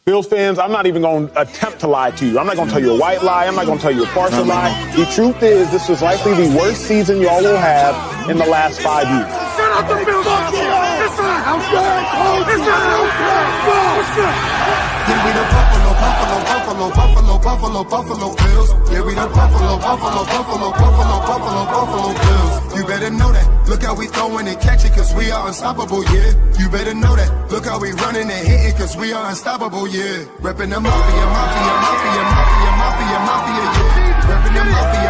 Bills fans, I'm not even going to attempt to lie to you. I'm not going to tell you a white lie. I'm not going to tell you a partial lie. The truth is, this is likely the worst season y'all will have in the last 5 years. Shut up the Bills! It's not outside! It's not outside! Yeah, we the Buffalo Bills. Yeah, we the Buffalo Bills. You better know that. Look how we throwing and catching, cause we are unstoppable, yeah. You better know that. Look how we running and hitting, cause we are unstoppable, yeah. Reppin' the mafia, yeah. Reppin' the mafia,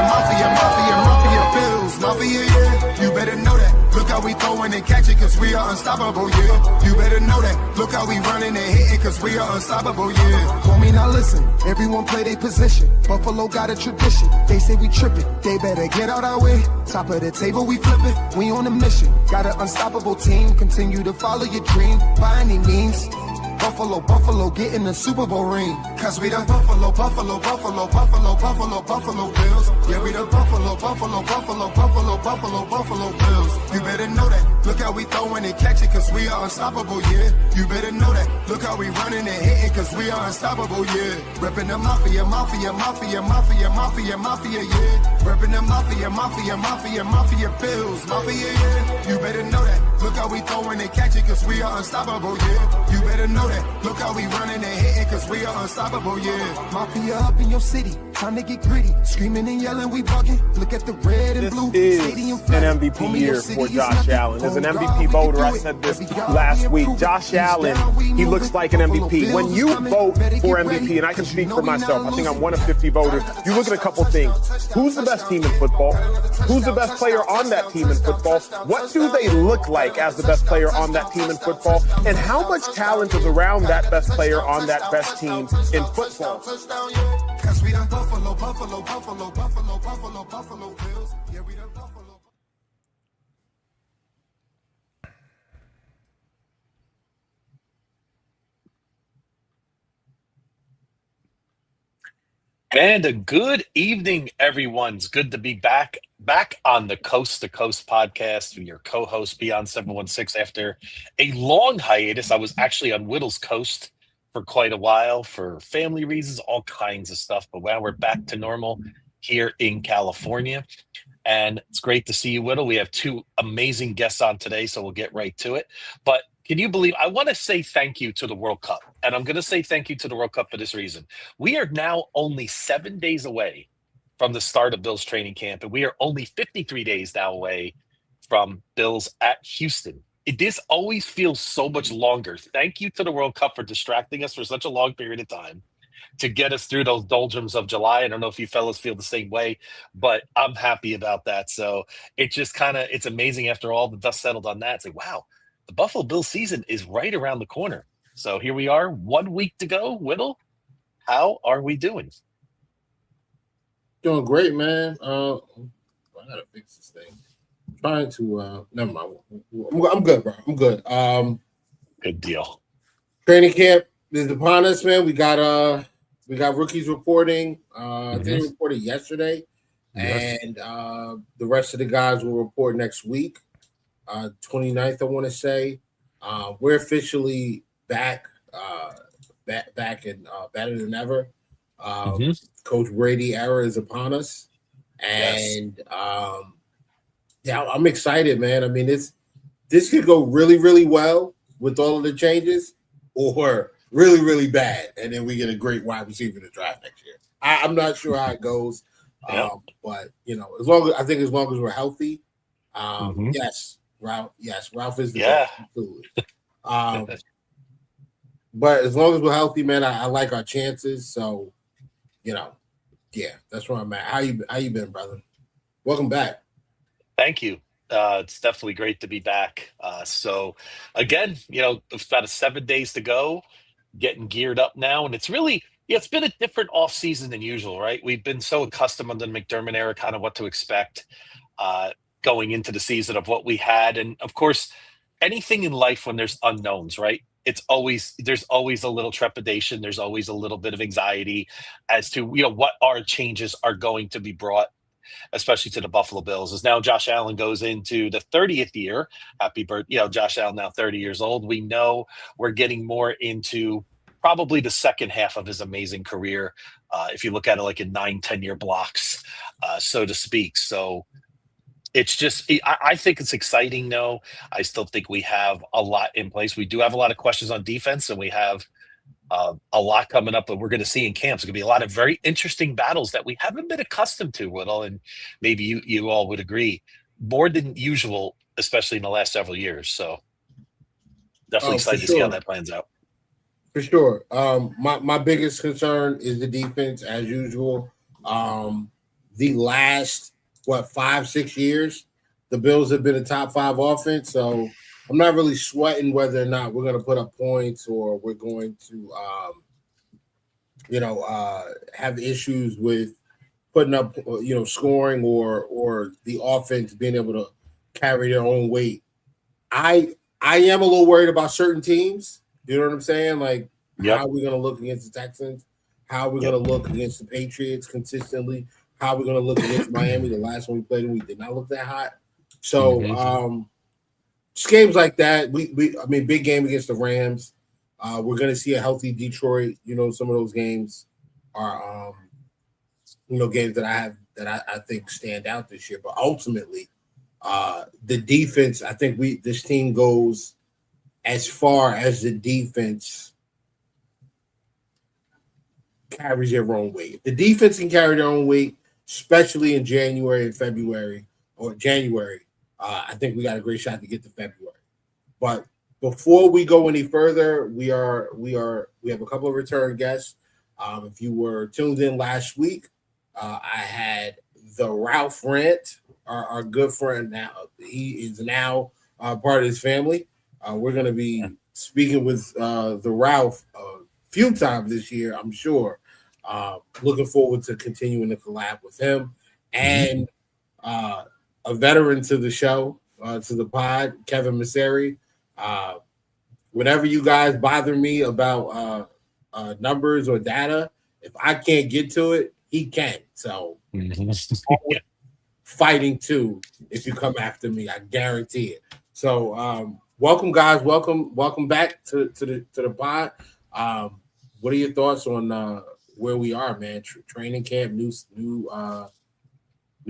Bills, mafia, yeah. You better know that. Look how we throwing and catching, cause we are unstoppable, yeah. You better know that. Look how we running and hitting, cause we are unstoppable, yeah. Told me now listen, everyone play their position. Buffalo got a tradition. They say we trippin', they better get out our way. Top of the table, we flippin', we on a mission. Got an unstoppable team, continue to follow your dream by any means. Buffalo, get in the Super Bowl ring. Cause we the Buffalo Bills. Yeah, we the Buffalo Bills. You better know that. Look how we throwing and catching, cause we are unstoppable, yeah. You better know that. Look how we running and hitting, cause we are unstoppable, yeah. Reppin' the mafia, yeah. Reppin' the mafia, Bills, mafia, yeah. You better know that. Look how we throwing and catching, cause we are unstoppable, yeah. You better know that. Look how we running and hitting, cause we are unstoppable, yeah. Mafia up in your city, time to get gritty. Screaming and yelling, we bugging. Look at the red and blue. This is an MVP year for Josh Allen. As an MVP voter, I said this last week. Josh Allen, he looks like an MVP. When you vote for MVP, and I can speak for myself, I think I'm one of 50 voters, you look at a couple things. Who's the best team in football? Who's the best player on that team in football? What do they look like as the best player on that team in football? And how much talent is around that best player on that best team in football? Cause we the Buffalo Bills. Yeah, we the Buffalo. And a good evening, everyone. It's good to be back on the Coast to Coast podcast with your co-host Beyond 716 after a long hiatus. I was actually on Whittle's Coast for quite a while for family reasons, all kinds of stuff. But now we're back to normal here in California. And it's great to see you, Whittle. We have two amazing guests on today, so we'll get right to it. But can you believe, I want to say thank you to the World Cup. And I'm going to say thank you to the World Cup for this reason. We are now only 7 days away from the start of Bills training camp. And we are only 53 days now away from Bills at Houston. This always feels so much longer. Thank you to the World Cup for distracting us for such a long period of time to get us through those doldrums of July. I don't know if you fellas feel the same way, but I'm happy about that. So it just it's amazing after all the dust settled on that. It's like, wow, the Buffalo Bills season is right around the corner. So here we are, 1 week to go. Whittle, how are we doing? Doing great, man. I gotta fix this thing. Trying to never mind. I'm good, bro. I'm good. Good deal. Training camp is upon us, man. We got rookies reporting. They reported yesterday, and the rest of the guys will report next week. 29th, I want to say. We're officially back and better than ever. Coach Brady era is upon us, and yeah, I'm excited, man. I mean, this could go really, really well with all of the changes, or really, really bad, and then we get a great wide receiver in the draft next year. I'm not sure how it goes, but as long as we're healthy, yes, Ralph is the best, absolutely. But as long as we're healthy, man, I like our chances. So, that's where I'm at. How you been, brother? Welcome back. Thank you. It's definitely great to be back. So again, it's about 7 days to go, getting geared up now. And it's really, it's been a different off season than usual, right? We've been so accustomed under the McDermott era, kind of what to expect going into the season of what we had. And of course, anything in life when there's unknowns, right? There's always a little trepidation. There's always a little bit of anxiety as to, what our changes are going to be brought, especially to the Buffalo Bills. As now Josh Allen goes into the 30th year. Happy birthday, Josh Allen now 30 years old. We know we're getting more into probably the second half of his amazing career, if you look at it like in 9-10 year blocks, so to speak. So it's just, I think it's exciting. No, I still think we have a lot in place. We do have a lot of questions on defense, and we have a lot coming up that we're going to see in camps. It's going to be a lot of very interesting battles that we haven't been accustomed to, Whittle, and maybe you all would agree, more than usual, especially in the last several years. So definitely excited to see how that plans out. For sure. My biggest concern is the defense, as usual. The last 5-6 years, the Bills have been a top 5 offense, so I'm not really sweating whether or not we're going to put up points or we're going to, have issues with putting up, scoring or the offense being able to carry their own weight. I am a little worried about certain teams. You know what I'm saying? Like, How are we going to look against the Texans? How are we going to look against the Patriots consistently? How are we going to look against Miami? The last one we played, we did not look that hot. So, just games like that. Big game against the Rams. We're going to see a healthy Detroit. Some of those games are, games that I think stand out this year. But ultimately, the defense, I think this team goes as far as the defense carries their own weight. If the defense can carry their own weight, especially in January and February or January, I think we got a great shot to get to February. But before we go any further, we have a couple of return guests. If you were tuned in last week, I had the Ralph Rant, our good friend. Now he is now part of his family. We're going to be speaking with the Ralph a few times this year, I'm sure. Looking forward to continuing to collab with him and a veteran to the show, to the pod, Kevin Masseri. Whenever you guys bother me about numbers or data, if I can't get to it, he can. So fighting too if you come after me, I guarantee it. So welcome, guys. Welcome back to the pod. What are your thoughts on where we are, man? Training camp, new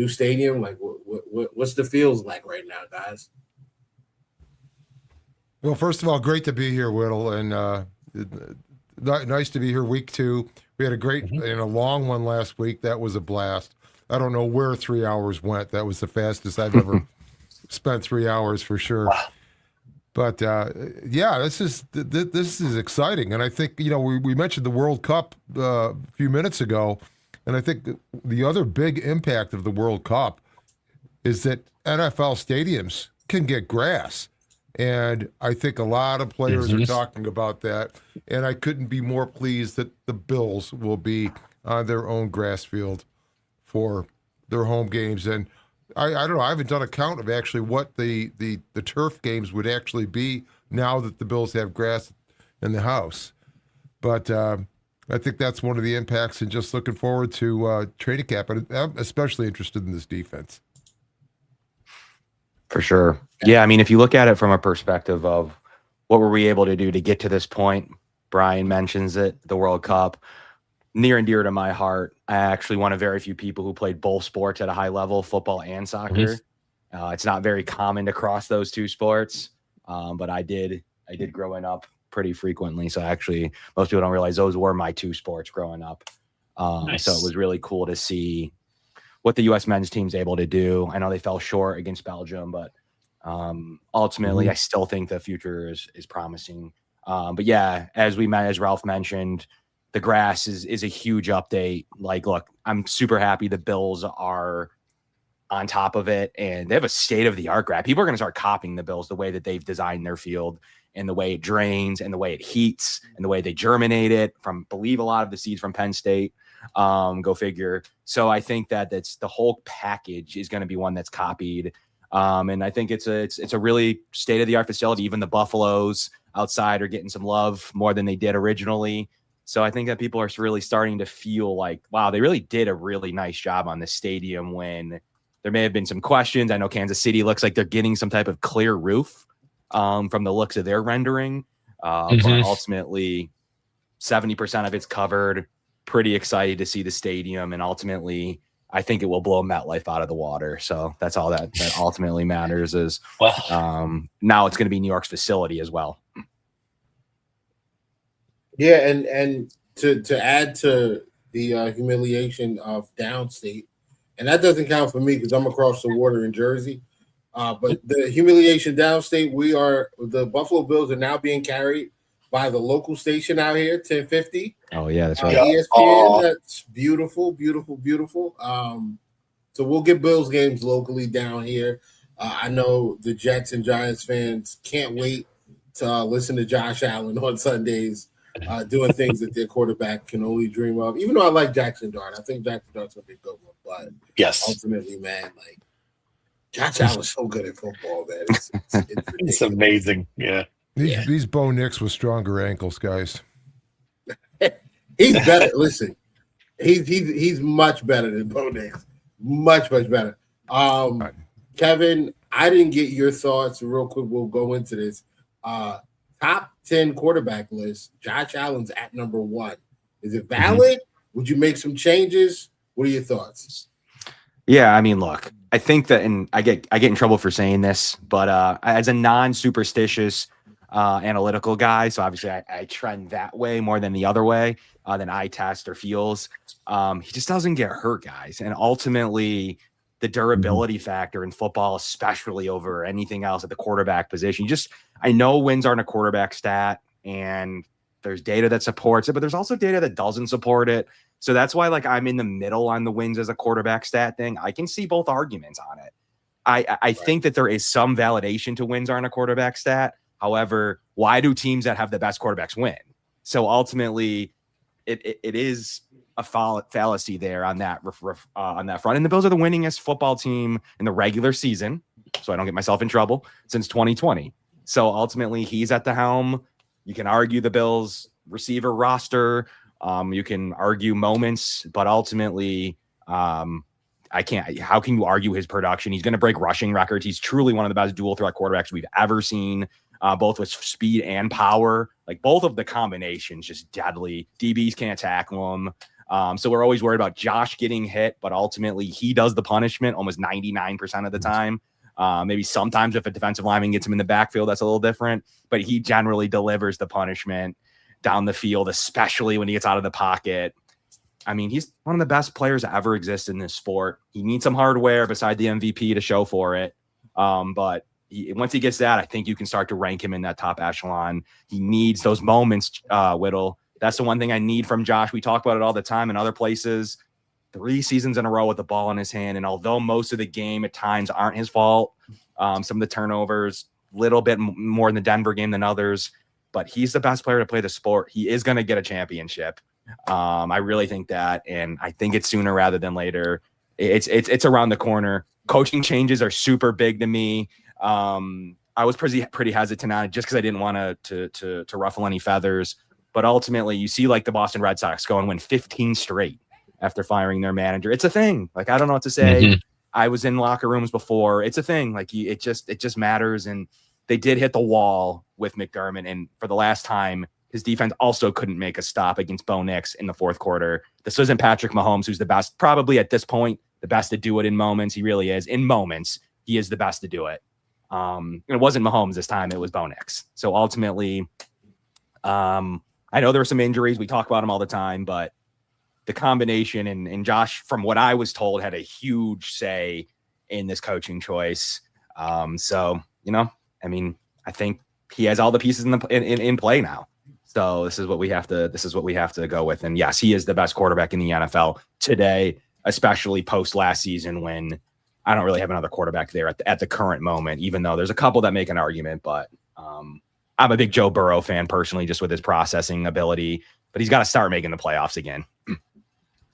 stadium. Like, what's the feels like right now, guys? Well, first of all, great to be here, Whittle, and nice to be here week 2. We had a great and a long one last week. That was a blast. I don't know where 3 hours went. That was the fastest I've ever spent 3 hours for sure. Wow. But this is exciting, and I think we mentioned the World Cup a few minutes ago, and I think the other big impact of the World Cup is that NFL stadiums can get grass, and I think a lot of players are talking about that, and I couldn't be more pleased that the Bills will be on their own grass field for their home games. And I don't know. I haven't done a count of actually what the turf games would actually be now that the Bills have grass in the house. But I think that's one of the impacts, and just looking forward to training camp. And I'm especially interested in this defense. For sure. Yeah, I mean, if you look at it from a perspective of what were we able to do to get to this point, Brian mentions it, the World Cup. Near and dear to my heart. I actually one of very few people who played both sports at a high level, football and soccer. It's not very common to cross those two sports, but I did growing up pretty frequently. So actually, most people don't realize those were my two sports growing up. Nice. So it was really cool to see what the U.S. men's team's able to do. I know they fell short against Belgium, but ultimately, I still think the future is promising. But yeah, as Ralph mentioned, the grass is a huge update. Like, look, I'm super happy the Bills are on top of it, and they have a state-of-the-art grass. People are going to start copying the Bills, the way that they've designed their field and the way it drains and the way it heats and the way they germinate it from, believe a lot of the seeds from Penn State. Go figure. So I think that's the whole package is going to be one that's copied. And I think it's a really state-of-the-art facility. Even the Buffaloes outside are getting some love more than they did originally. So I think that people are really starting to feel like, wow, they really did a really nice job on this stadium when there may have been some questions. I know Kansas City looks like they're getting some type of clear roof from the looks of their rendering. But ultimately, 70% of it's covered. Pretty excited to see the stadium, and ultimately, I think it will blow MetLife out of the water. So that's all that ultimately matters is now it's going to be New York's facility as well. Yeah, and to add to the humiliation of downstate, and that doesn't count for me because I'm across the water in Jersey. But the humiliation downstate, the Buffalo Bills are now being carried by the local station out here, 1050. Oh yeah, that's right. ESPN. That's beautiful, beautiful, beautiful. So we'll get Bills games locally down here. I know the Jets and Giants fans can't wait to listen to Josh Allen on Sundays, doing things that their quarterback can only dream of. Even though I like Jackson Dart, I think Jackson Dart's gonna be a good one. But yes, ultimately, man, like Josh Allen's so good at football, man. It's amazing. Yeah. These Bo Nix with stronger ankles, guys. He's better. Listen, he's much better than Bo Nix. Much better. Kevin, I didn't get your thoughts. Real quick, we'll go into this. Top 10 quarterback list. Josh Allen's at number 1. Is it valid? Would you make some changes? What are your thoughts? Yeah, I mean, look, I think that, and I get in trouble for saying this, but as a non-superstitious analytical guy, so obviously I trend that way more than the other way, than eye test or feels. He just doesn't get hurt, guys, and ultimately the durability factor in football, especially over anything else at the quarterback position. I know wins aren't a quarterback stat, and there's data that supports it, but there's also data that doesn't support it. So that's why, like, I'm in the middle on the wins as a quarterback stat thing. I can see both arguments on it. I think that there is some validation to wins aren't a quarterback stat. However, why do teams that have the best quarterbacks win? So ultimately, it is a fallacy there on that on that front. And the Bills are the winningest football team in the regular season, so I don't get myself in trouble, since 2020. So ultimately, he's at the helm. You can argue the Bills receiver roster. You can argue moments, but ultimately, I can't. How can you argue his production? He's going to break rushing records. He's truly one of the best dual threat quarterbacks we've ever seen, both with speed and power. Like, both of the combinations, just deadly. DBs can't tackle him. So we're always worried about Josh getting hit, but ultimately he does the punishment almost 99% of the time. Maybe sometimes if a defensive lineman gets him in the backfield, that's a little different, but he generally delivers the punishment down the field, especially when he gets out of the pocket. I mean, he's one of the best players to ever exist in this sport. He needs some hardware beside the MVP to show for it. But once he gets that, I think you can start to rank him in that top echelon. He needs those moments, Whittle. That's the one thing I need from Josh. We talk about it all the time in other places. 3 seasons in a row with the ball in his hand. And although most of the game at times aren't his fault, some of the turnovers, little bit more in the Denver game than others, but he's the best player to play the sport. He is going to get a championship. I really think that, and I think it's sooner rather than later. It's around the corner. Coaching changes are super big to me. I was pretty hesitant on it just because I didn't want to ruffle any feathers. But ultimately, you see like the Boston Red Sox go and win 15 straight after firing their manager. It's a thing. Like, I don't know what to say. I was in locker rooms before. It's a thing. Like, it just matters. And they did hit the wall with McDermott. And for the last time, his defense also couldn't make a stop against Bo Nix in the fourth quarter. This isn't Patrick Mahomes, who's the best, probably at this point, the best to do it in moments. He really is. In moments, he is the best to do it. And it wasn't Mahomes this time. It was Bo Nix. So ultimately, I know there were some injuries. We talk about them all the time, but the combination and Josh, from what I was told, had a huge say in this coaching choice. So, I mean, I think he has all the pieces in play now. So this is what we have to go with. And yes, he is the best quarterback in the NFL today, especially post last season, when I don't really have another quarterback there at the current moment, even though there's a couple that make an argument. But I'm a big Joe Burrow fan personally, just with his processing ability, but he's got to start making the playoffs again.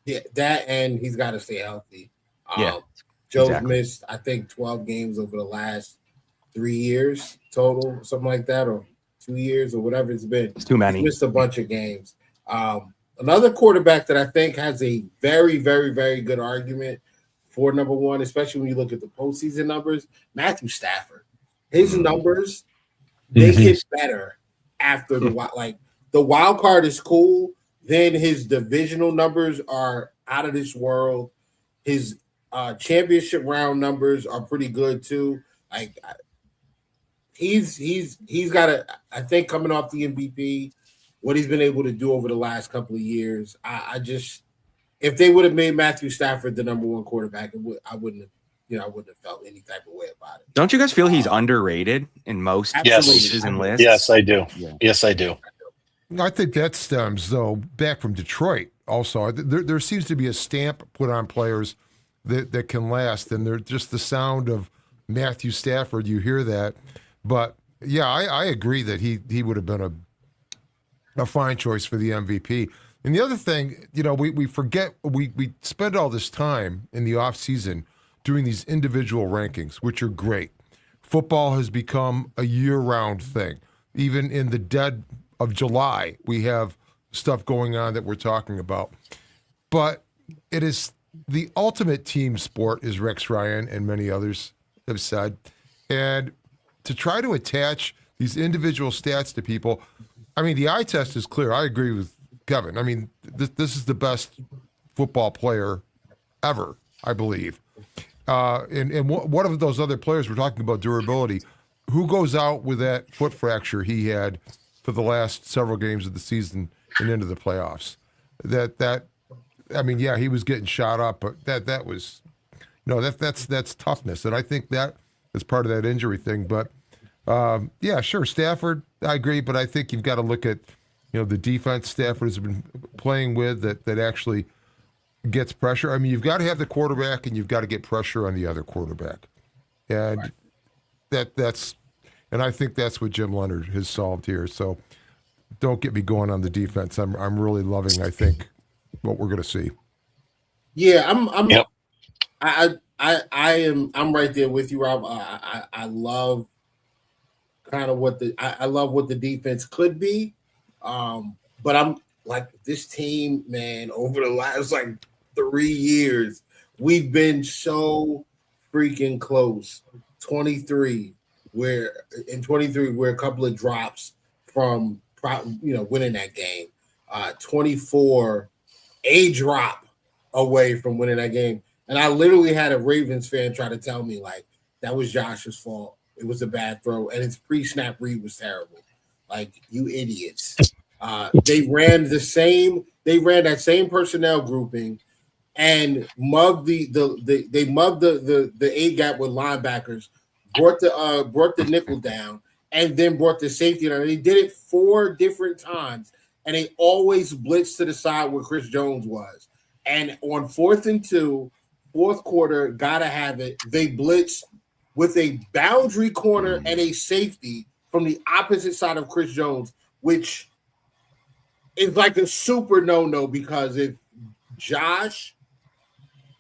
Yeah, that, and he's got to stay healthy. Yeah, Joe's missed, I think, 12 games over the last 3 years total, something like that, or 2 years, or whatever it's been. It's too many. He missed a bunch of games. Another quarterback that I think has a very, very, very good argument for number one, especially when you look at the postseason numbers, Matthew Stafford. His numbers, they get better after the the wild card is cool. Then his divisional numbers are out of this world. His championship round numbers are pretty good too. Like he's got I think coming off the MVP, what he's been able to do over the last couple of years. I just, if they would have made Matthew Stafford the number one quarterback, I wouldn't have felt any type of way about it. Don't you guys feel he's underrated in most places and lists? Yes, I do. Yeah. Yes, I do. I think that stems, though, back from Detroit also. There seems to be a stamp put on players that can last, and they're just the sound of Matthew Stafford. You hear that. But, yeah, I agree that he would have been a fine choice for the MVP. And the other thing, we forget, we spend all this time in the offseason doing these individual rankings, which are great. Football has become a year-round thing. Even in the dead of July, we have stuff going on that we're talking about. But it is the ultimate team sport, as Rex Ryan and many others have said. And to try to attach these individual stats to people, I mean, the eye test is clear. I agree with Kevin. I mean, this is the best football player ever, I believe. And one of those other players, we're talking about durability, who goes out with that foot fracture he had for the last several games of the season and into the playoffs? I mean, yeah, he was getting shot up, but that was, that's toughness. And I think that is part of that injury thing. But yeah, sure, Stafford, I agree, but I think you've got to look at, the defense Stafford has been playing with that actually gets pressure. I mean, you've got to have the quarterback and you've got to get pressure on the other quarterback. And that's and I think that's what Jim Leonhard has solved here. So don't get me going on the defense. I'm really loving, I think, what we're going to see. Yeah, I'm Yep. I'm right there with you, Rob. I love kind of I love what the defense could be. But I'm like, this team, man, over the last 3 years, we've been so freaking close. 23, we're a couple of drops from winning that game. 24, a drop away from winning that game. And I literally had a Ravens fan try to tell me that was Josh's fault. It was a bad throw, and his pre-snap read was terrible. You idiots. They ran that same personnel grouping and mugged the A gap with linebackers, brought the nickel down, and then brought the safety down. They did it 4 different times, and they always blitzed to the side where Chris Jones was. And on 4th and 2, fourth quarter, gotta have it. They blitzed with a boundary corner and a safety from the opposite side of Chris Jones, which is a super no-no, because if Josh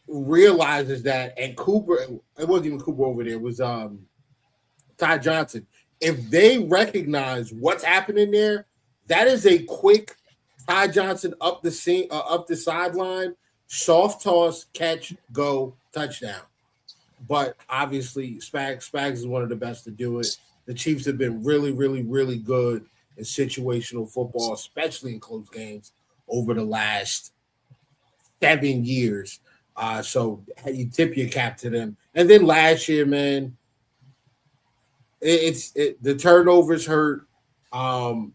realizes that, and Cooper, it wasn't even Cooper over there, it was Ty Johnson. If they recognize what's happening there, that is a quick Ty Johnson up the sideline, soft toss, catch, go, touchdown. But obviously, Spags is one of the best to do it. The Chiefs have been really, really, really good in situational football, especially in close games, over the last 7 years. So you tip your cap to them. And then last year, man, the turnovers hurt. And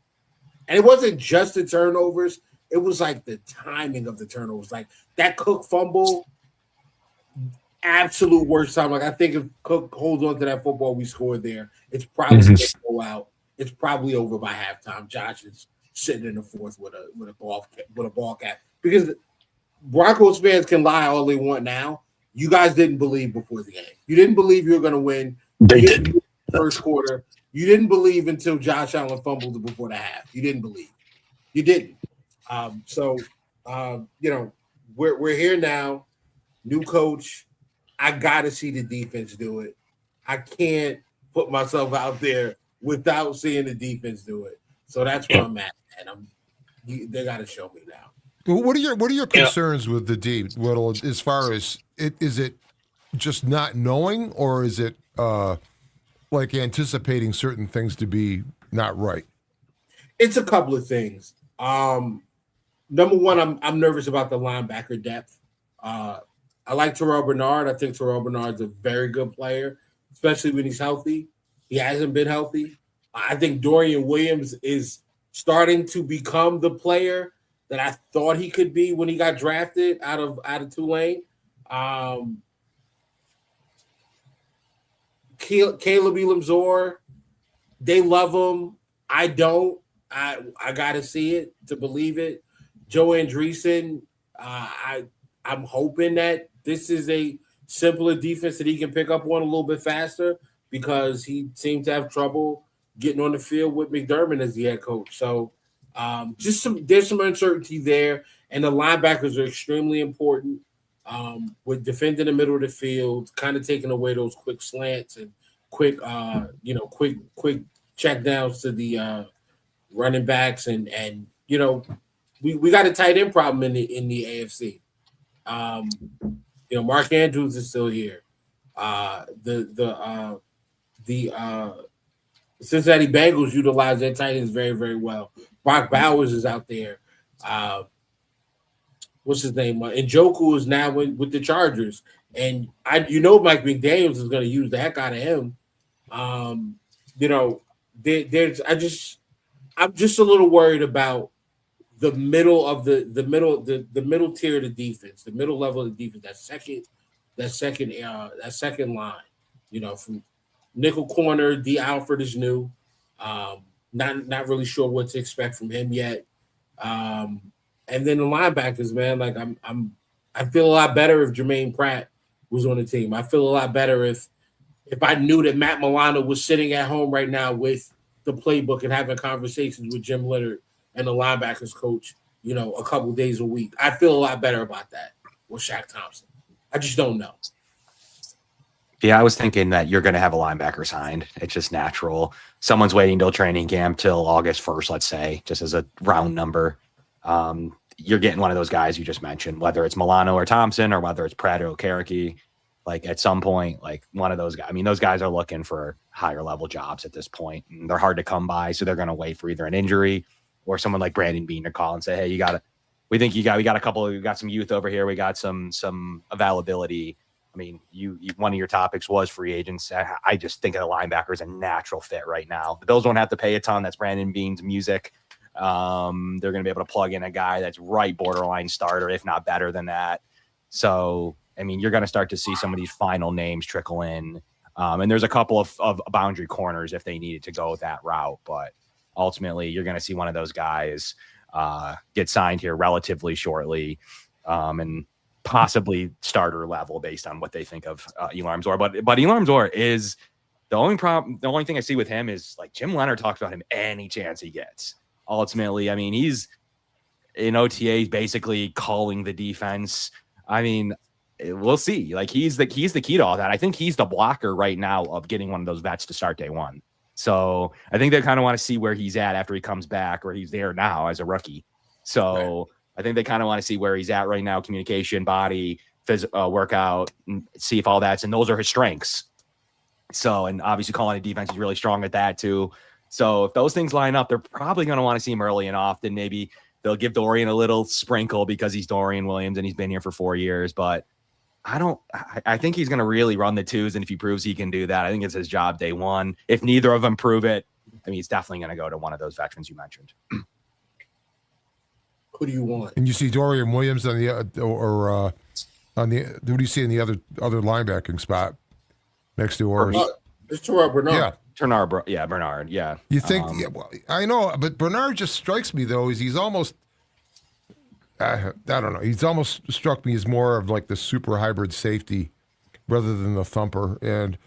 it wasn't just the turnovers. It was the timing of the turnovers. That Cook fumble, absolute worst time. I think if Cook holds on to that football we scored there, it's probably going to go out. It's probably over by halftime. Josh is sitting in the fourth with a ball cap, because Broncos fans can lie all they want now. You guys didn't believe before the game. You didn't believe you were going to win. They did. First quarter. You didn't believe until Josh Allen fumbled before the half. You didn't believe. You didn't. We're here now. New coach. I got to see the defense do it. I can't put myself out there without seeing the defense do it. So that's where I'm at. And they got to show me now. Well, what are your concerns with the D, Whittle, as far as is it just not knowing, or is it anticipating certain things to be not right? It's a couple of things. Number one, I'm nervous about the linebacker depth. I like Terrell Bernard. I think Terrell Bernard's a very good player, especially when he's healthy. He hasn't been healthy. I think Dorian Williams is starting to become the player that I thought he could be when he got drafted out of Tulane. Caleb Elam-Zor, they love him. I don't. I got to see it to believe it. Joe Andreessen, I'm hoping that this is a simpler defense that he can pick up on a little bit faster because he seemed to have trouble getting on the field with McDermott as the head coach. So there's some uncertainty there, and the linebackers are extremely important with defending the middle of the field, kind of taking away those quick slants and quick check downs to the running backs, and we got a tight end problem in the AFC. Mark Andrews is still here. The Cincinnati Bengals utilize their tight ends very, very well. Brock Bowers is out there. What's his name? And Njoku is now with the Chargers. And Mike McDaniels is going to use the heck out of him. I'm just a little worried about the middle of the middle tier of the defense, the middle level of the defense, that second line. From nickel corner, D. Alford is new. Not really sure what to expect from him yet. And then the linebackers, man, like I feel a lot better if Jermaine Pratt was on the team. I feel a lot better if I knew that Matt Milano was sitting at home right now with the playbook and having conversations with Jim Leonard and the linebackers coach, a couple days a week. I feel a lot better about that with Shaq Thompson. I just don't know. Yeah, I was thinking that you're going to have a linebacker signed. It's just natural. Someone's waiting till training camp till August 1st, let's say, just as a round number. You're getting one of those guys you just mentioned, whether it's Milano or Thompson or whether it's Pratt or Okereke. Like at some point, like one of those guys. I mean, those guys are looking for higher level jobs at this point. And they're hard to come by, so they're going to wait for either an injury or someone like Brandon Beane to call and say, "Hey, we got some youth over here. We got some availability." I mean, you one of your topics was free agents. I just think of the linebacker as a natural fit right now. The Bills don't have to pay a ton. That's Brandon Beane's music. They're going to be able to plug in a guy that's right borderline starter, if not better than that. So, I mean, you're going to start to see some of these final names trickle in. And there's a couple of boundary corners if they needed to go that route. But ultimately, you're going to see one of those guys get signed here relatively shortly. And possibly starter level based on what they think of Elam-Zor. But Elam-Zor is the only problem. The only thing I see with him is like Jim Leonard talks about him any chance he gets. Ultimately, I mean, he's in OTAs basically calling the defense. I mean, we'll see. Like he's the key to all that. I think he's the blocker right now of getting one of those vets to start day one. So I think they kind of want to see where he's at after he comes back, or he's there now as a rookie. So right. I think they kind of want to see where he's at right now, communication, body, workout, and see if all that's, and those are his strengths. So, and obviously calling a defense, he's really strong at that too. So if those things line up, they're probably going to want to see him early and often. Maybe they'll give Dorian a little sprinkle because he's Dorian Williams and he's been here for 4 years. But I think he's going to really run the twos. And if he proves he can do that, I think it's his job day one. If neither of them prove it, I mean, he's definitely going to go to one of those veterans you mentioned. Who do you want? And you see Dorian Williams on the who do you see in the other linebacking spot next to Orris? It's Terrell Bernard. Yeah. Bernard. Yeah. You think? Yeah, well, I know, but Bernard just strikes me though. He's almost. I don't know. He's almost struck me as more of like the super hybrid safety rather than the thumper. And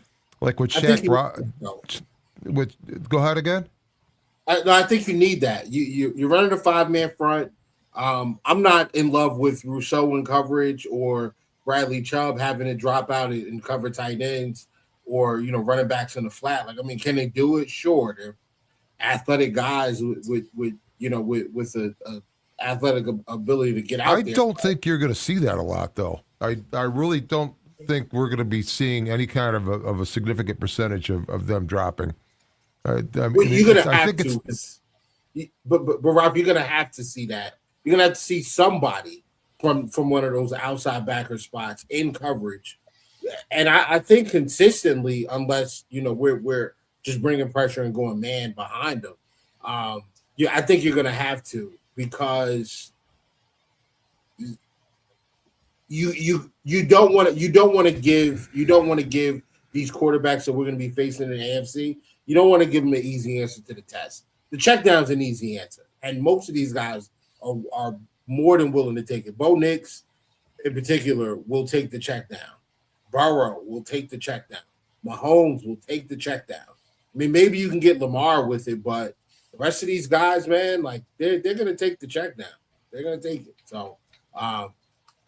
like what Shaq brought. Go ahead again. I think you need that. You're running a 5-man front. I'm not in love with Rousseau in coverage or Bradley Chubb having to drop out and cover tight ends or running backs in the flat. Like, I mean, can they do it? Sure, they're athletic guys with a athletic ability to get out. I don't think you're going to see that a lot, though. I really don't think we're going to be seeing any kind of a significant percentage of them dropping. I mean, you're going to have to. But Rob, you're gonna have to see that. You're gonna have to see somebody from one of those outside backer spots in coverage, and I think consistently, unless we're just bringing pressure and going man behind them. I think you're gonna have to, because you don't want to give these quarterbacks that we're going to be facing in the AFC. You don't want to give them an easy answer to the test. The check down is an easy answer, and most of these guys are more than willing to take it. Bo Nix, in particular, will take the check down. Burrow will take the check down. Mahomes will take the check down. I mean, maybe you can get Lamar with it, but the rest of these guys, man, like they're going to take the check down. They're going to take it. So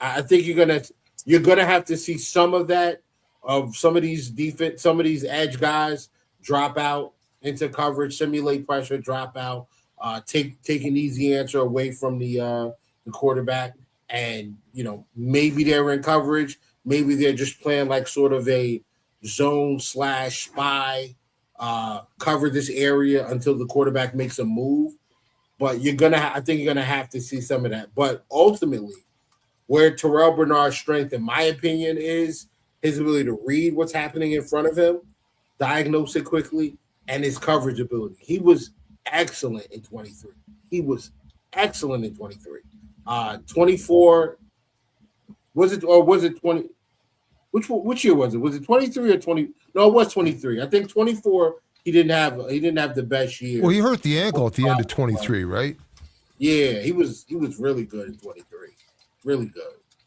I think you're gonna have to see some of that, of some of these defense, some of these edge guys drop out into coverage, simulate pressure, drop out, take an easy answer away from the quarterback, and maybe they're in coverage, maybe they're just playing like sort of a zone / spy, cover this area until the quarterback makes a move. But I think you're gonna have to see some of that. But ultimately, where Terrell Bernard's strength, in my opinion, is his ability to read what's happening in front of him, diagnose it quickly, and his coverage ability. He was excellent in 23. 24, was it 20? Which year was it? Was it 23 or 20? No, it was 23. I think 24. He didn't have the best year. Well, he hurt the ankle at the end of 23, right? Yeah, he was really good in 23. Really good,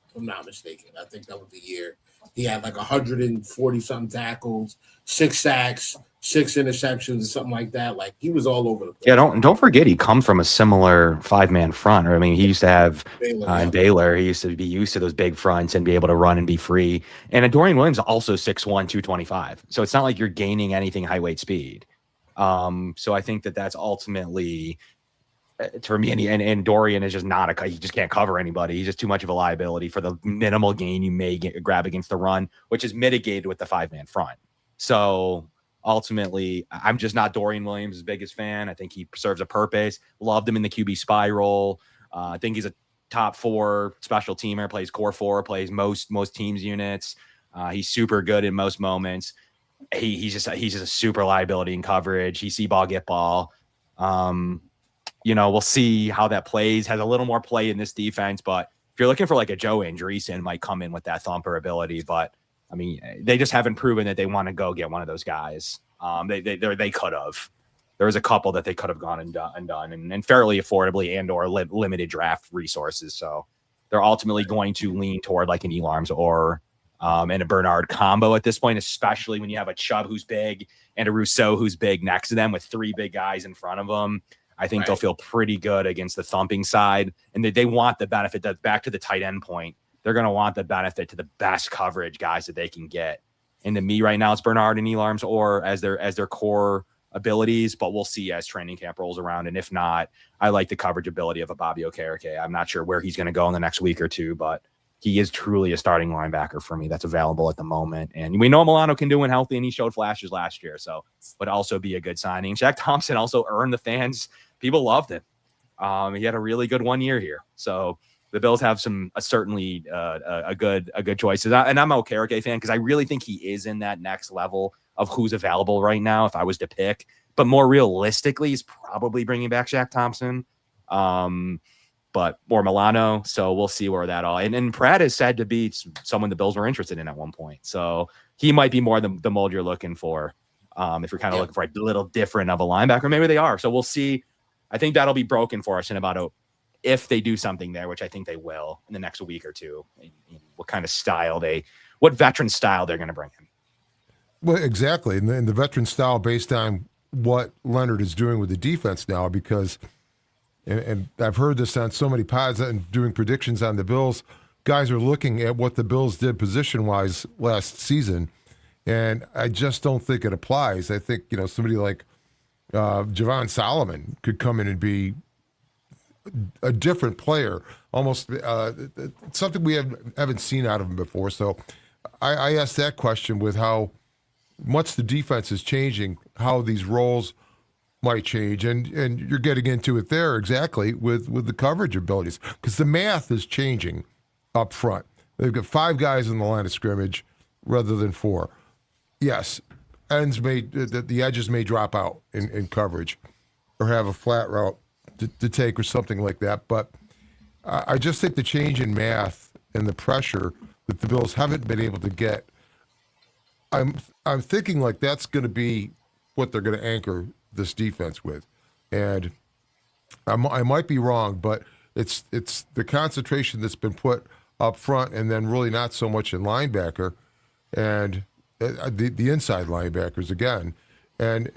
if I'm not mistaken. I think that was the year he had like 140 something tackles, 6 sacks, 6 interceptions, or something like that. Like, he was all over the place. Yeah, don't forget he comes from a similar 5-man front. I mean, he used to have in Baylor. He used to be used to those big fronts and be able to run and be free. And Dorian Williams also 6'1", 225. So it's not like you're gaining anything high weight speed. So I think that's ultimately, for me, and Dorian is just not he just can't cover anybody. He's just too much of a liability for the minimal gain you may grab against the run, which is mitigated with the 5-man front. So ultimately, I'm just not Dorian Williams' biggest fan. I think he serves a purpose. Loved him in the QB spy role. I think he's a top 4 special teamer, plays core 4, plays most teams units. He's super good in most moments. He's just a super liability in coverage. He see ball, get ball. We'll see how that plays. Has a little more play in this defense, but if you're looking for like a Joe Andreessen, might come in with that thumper ability. But I mean, they just haven't proven that they want to go get one of those guys. They could have. There was a couple that they could have gone and done and fairly affordably and or limited draft resources. So they're ultimately going to lean toward like an Elarms or and a Bernard combo at this point, especially when you have a Chubb who's big and a Rousseau who's big next to them with 3 big guys in front of them. I think they'll feel pretty good against the thumping side, and they want the benefit that back to the tight end point. They're going to want the benefit to the best coverage guys that they can get. And to me right now, it's Bernard and Elarms or as their core abilities, but we'll see as training camp rolls around. And if not, I like the coverage ability of a Bobby Okereke. I'm not sure where he's going to go in the next week or two, but he is truly a starting linebacker for me that's available at the moment. And we know Milano can do when healthy, and he showed flashes last year, so would also be a good signing. Shaq Thompson also earned the fans. People loved him. He had a really good 1 year here. So the Bills have certainly a good choice. And I'm an Okereke fan because I really think he is in that next level of who's available right now if I was to pick. But more realistically, he's probably bringing back Shaq Thompson. But or Milano. So we'll see where that all. And Pratt is said to be someone the Bills were interested in at one point. So he might be more the mold you're looking for. If you're kind of looking for a little different of a linebacker, maybe they are. So we'll see. I think that'll be broken for us in about if they do something there, which I think they will in the next week or two. What kind of style what veteran style they're going to bring in. Well, exactly. And the veteran style based on what Leonard is doing with the defense now, because, and I've heard this on so many pods and doing predictions on the Bills, guys are looking at what the Bills did position-wise last season, and I just don't think it applies. I think, somebody like Javon Solomon could come in and be a different player, almost something we haven't seen out of him before. So I asked that question with how much the defense is changing, how these roles might change, and you're getting into it there exactly with the coverage abilities, because the math is changing up front. They've got 5 guys in the line of scrimmage rather than 4. Yes, the edges may drop out in coverage or have a flat route to take or something like that, but I just think the change in math and the pressure that the Bills haven't been able to get, I'm thinking like that's going to be what they're going to anchor this defense with. And I might be wrong, but it's the concentration that's been put up front and then really not so much in linebacker and the inside linebackers again. And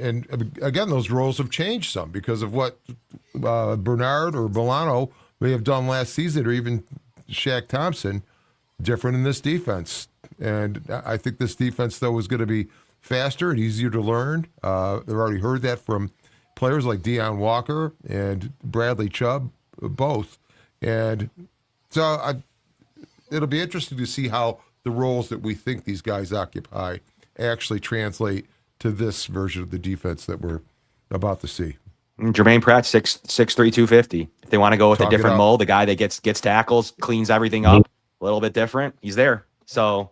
again, those roles have changed some because of what Bernard or Milano may have done last season, or even Shaq Thompson, different in this defense. And I think this defense, though, is going to be faster and easier to learn. They've already heard that from players like Deion Walker and Bradley Chubb, both. And so it'll be interesting to see how the roles that we think these guys occupy actually translate to this version of the defense that we're about to see. Jermaine Pratt, 6'3", 250. If they want to go with a different mold, the guy that gets tackles, cleans everything up, a little bit different, he's there. So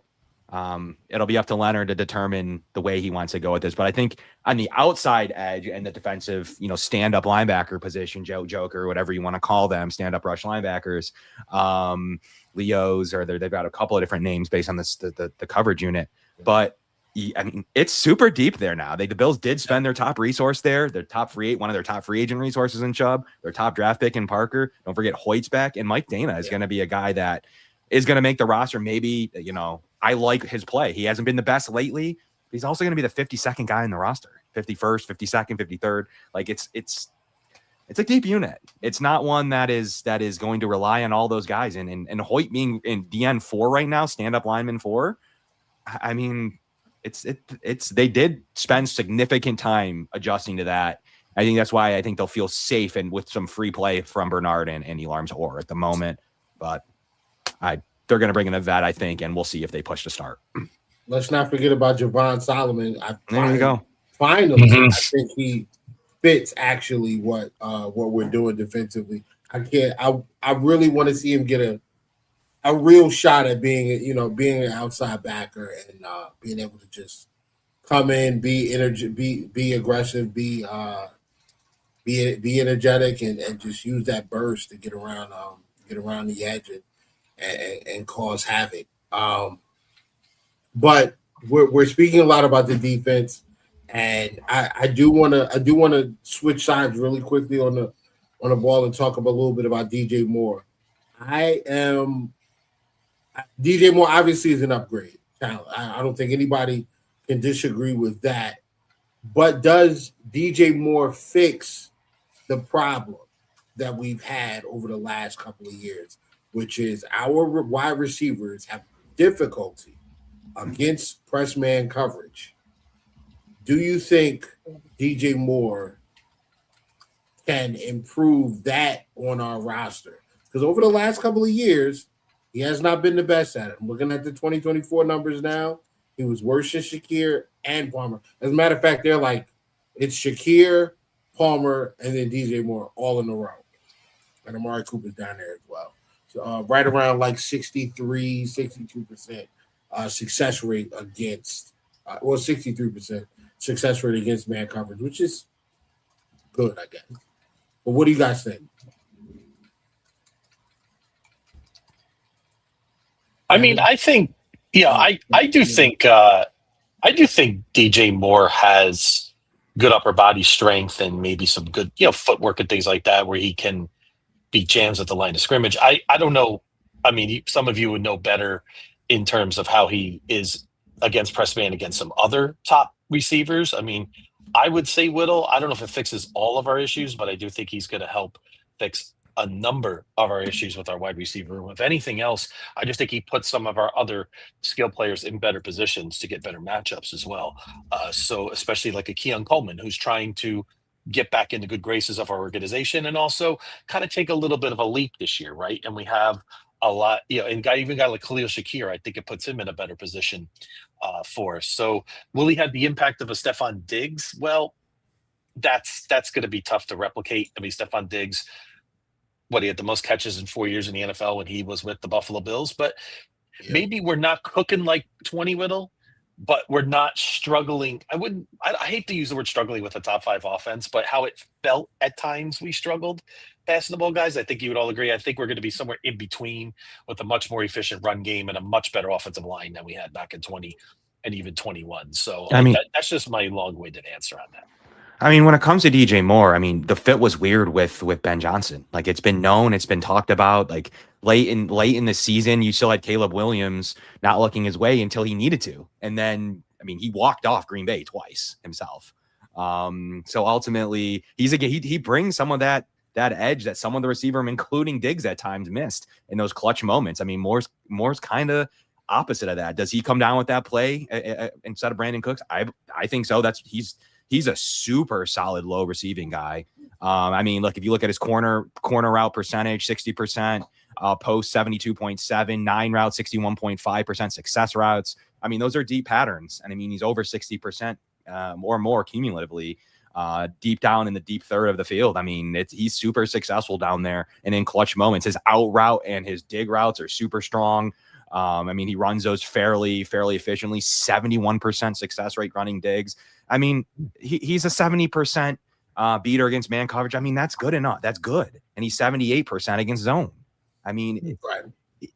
it'll be up to Leonard to determine the way he wants to go with this. But I think on the outside edge and the defensive, stand-up linebacker position, Joker, whatever you want to call them, stand-up rush linebackers, Leos, or they've got a couple of different names based on the coverage unit. But I mean, it's super deep there now. The Bills did spend their top resource there, their top one of their top free agent resources in Chubb, their top draft pick in Parker. Don't forget Hoyt's back, and Mike Dana is going to be a guy that is going to make the roster. Maybe, I like his play. He hasn't been the best lately. But he's also going to be the 52nd guy in the roster, 51st, 52nd, 53rd. Like it's a deep unit. It's not one that is going to rely on all those guys. And Hoyt being in DN 4 right now, stand up lineman 4. I mean, they did spend significant time adjusting to that. I think that's why I think they'll feel safe and with some free play from Bernard and Elarms or at the moment. But they're going to bring in a vet, I think, and we'll see if they push to start. Let's not forget about Javon Solomon. There you go. Finally, I think he fits actually what we're doing defensively. I really want to see him get a real shot at being an outside backer and being able to just come in, be aggressive, be energetic, and just use that burst to get around the edge and cause havoc. But we're speaking a lot about the defense, and I do want to switch sides really quickly on the ball and talk a little bit about DJ Moore. DJ Moore obviously is an upgrade talent. I don't think anybody can disagree with that. But does DJ Moore fix the problem that we've had over the last couple of years, which is our wide receivers have difficulty against press man coverage? Do you think DJ Moore can improve that on our roster? Because over the last couple of years, he has not been the best at it. I'm looking at the 2024 numbers now. He was worse than Shakir and Palmer. As a matter of fact, they're like, it's Shakir, Palmer, and then DJ Moore all in a row. And Amari Cooper's down there as well. So right around like 63, 62% success rate against, 63% success rate against man coverage, which is good, I guess. But what do you guys think? I mean, I think, I do think DJ Moore has good upper body strength and maybe some good, footwork and things like that where he can beat jams at the line of scrimmage. I don't know. I mean, some of you would know better in terms of how he is against press man against some other top receivers. I mean, I would say Whittle. I don't know if it fixes all of our issues, but I do think he's going to help fix a number of our issues with our wide receiver. If anything else, I just think he puts some of our other skill players in better positions to get better matchups as well. So especially like a Keon Coleman, who's trying to get back into good graces of our organization and also kind of take a little bit of a leap this year, right? And we have a lot, and even guy like Khalil Shakir, I think it puts him in a better position for us. So will he have the impact of a Stephon Diggs? Well, that's going to be tough to replicate. I mean, Stephon Diggs, he had the most catches in 4 years in the NFL when he was with the Buffalo Bills. But maybe we're not cooking like 20 Whittle, but we're not struggling. I hate to use the word struggling with a top 5 offense, but how it felt at times we struggled passing the ball, guys. I think you would all agree. I think we're going to be somewhere in between with a much more efficient run game and a much better offensive line than we had back in 20 and even 21. So I mean, that's just my long-winded answer on that. I mean, when it comes to DJ Moore, I mean, the fit was weird with Ben Johnson. Like, it's been known, it's been talked about. Like, late in the season, you still had Caleb Williams not looking his way until he needed to, and then I mean, he walked off Green Bay twice himself. So ultimately, he brings some of that edge that some of the receiver, including Diggs, at times missed in those clutch moments. I mean, Moore's kind of opposite of that. Does he come down with that play instead of Brandon Cooks? I think so. He's a super solid low receiving guy. I mean, look, if you look at his corner route percentage, 60%, post 72.7, 9 routes, 61.5%, success routes. I mean, those are deep patterns. And I mean, he's over 60% or more cumulatively deep down in the deep third of the field. I mean, he's super successful down there and in clutch moments. His out route and his dig routes are super strong. I mean, he runs those fairly efficiently, 71% success rate running digs. I mean, he's a 70% beater against man coverage. I mean, that's good enough. That's good. And he's 78% against zone. I mean,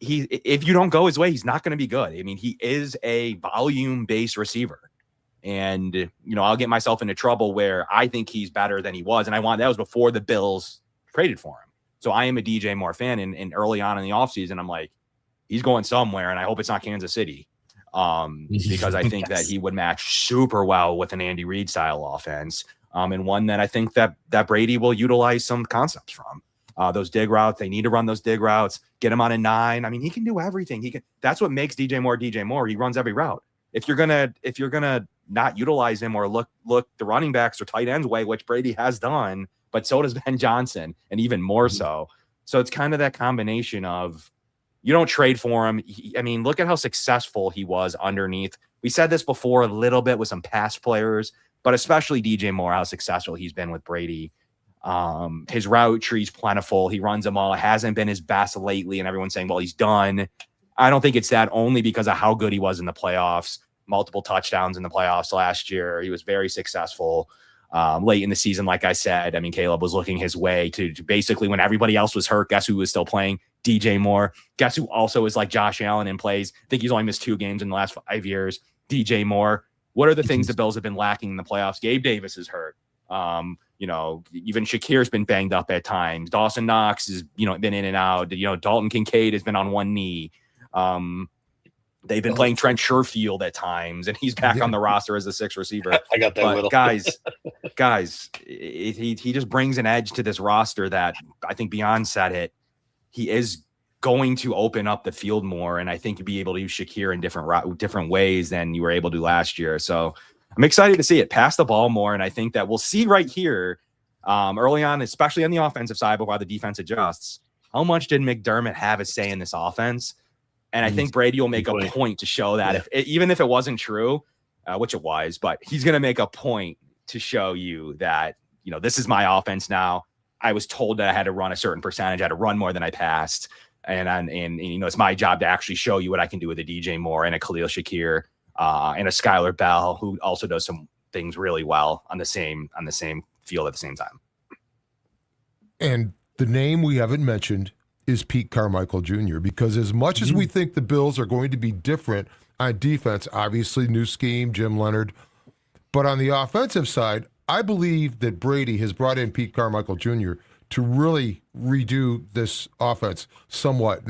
if you don't go his way, he's not going to be good. I mean, he is a volume-based receiver. And, you know, I'll get myself into trouble where I think he's better than he was. And that was before the Bills traded for him. So I am a DJ Moore fan. And early on in the offseason, I'm like, he's going somewhere, and I hope it's not Kansas City. Because I think that he would match super well with an Andy Reid style offense, and one that I think that Brady will utilize some concepts from. Those dig routes, they need to run those dig routes, get him on a 9. I mean, he can do everything. That's what makes DJ Moore. He runs every route. If you're gonna not utilize him or look the running backs or tight ends way, which Brady has done, but so does Ben Johnson, and even more so. So it's kind of that combination of, you don't trade for him. I mean, look at how successful he was underneath. We said this before a little bit with some past players, but especially DJ Moore, how successful he's been with Brady. His route tree's plentiful. He runs them all. It hasn't been his best lately, and everyone's saying, well, he's done. I don't think it's that, only because of how good he was in the playoffs. Multiple touchdowns in the playoffs last year. He was very successful. Late in the season, like I said, I mean, Caleb was looking his way to basically, when everybody else was hurt, guess who was still playing? DJ Moore. Guess who also is like Josh Allen and plays? I think he's only missed 2 games in the last 5 years. DJ Moore. What are the things the Bills have been lacking in the playoffs? Gabe Davis is hurt. You know, even Shakir's been banged up at times. Dawson Knox has, been in and out. Dalton Kincaid has been on one knee. They've been playing Trent Sherfield at times, and he's back on the roster as the 6th receiver. I got that. But guys, he just brings an edge to this roster that I think beyond said it, he is going to open up the field more, and I think you'll be able to use Shakir in different ways than you were able to last year. So I'm excited to see it pass the ball more, and I think that we'll see right here early on, especially on the offensive side, but while the defense adjusts, how much did McDermott have a say in this offense? And I think Brady will make a point to show that, even if it wasn't true, which it was, but he's going to make a point to show you that, this is my offense now. I was told that I had to run a certain percentage. I had to run more than I passed. And it's my job to actually show you what I can do with a DJ Moore and a Khalil Shakir and a Skylar Bell, who also does some things really well on the same field at the same time. And the name we haven't mentioned is Pete Carmichael Jr., because as much as we think the Bills are going to be different on defense, obviously new scheme, Jim Leonard, but on the offensive side, I believe that Brady has brought in Pete Carmichael Jr. to really redo this offense somewhat.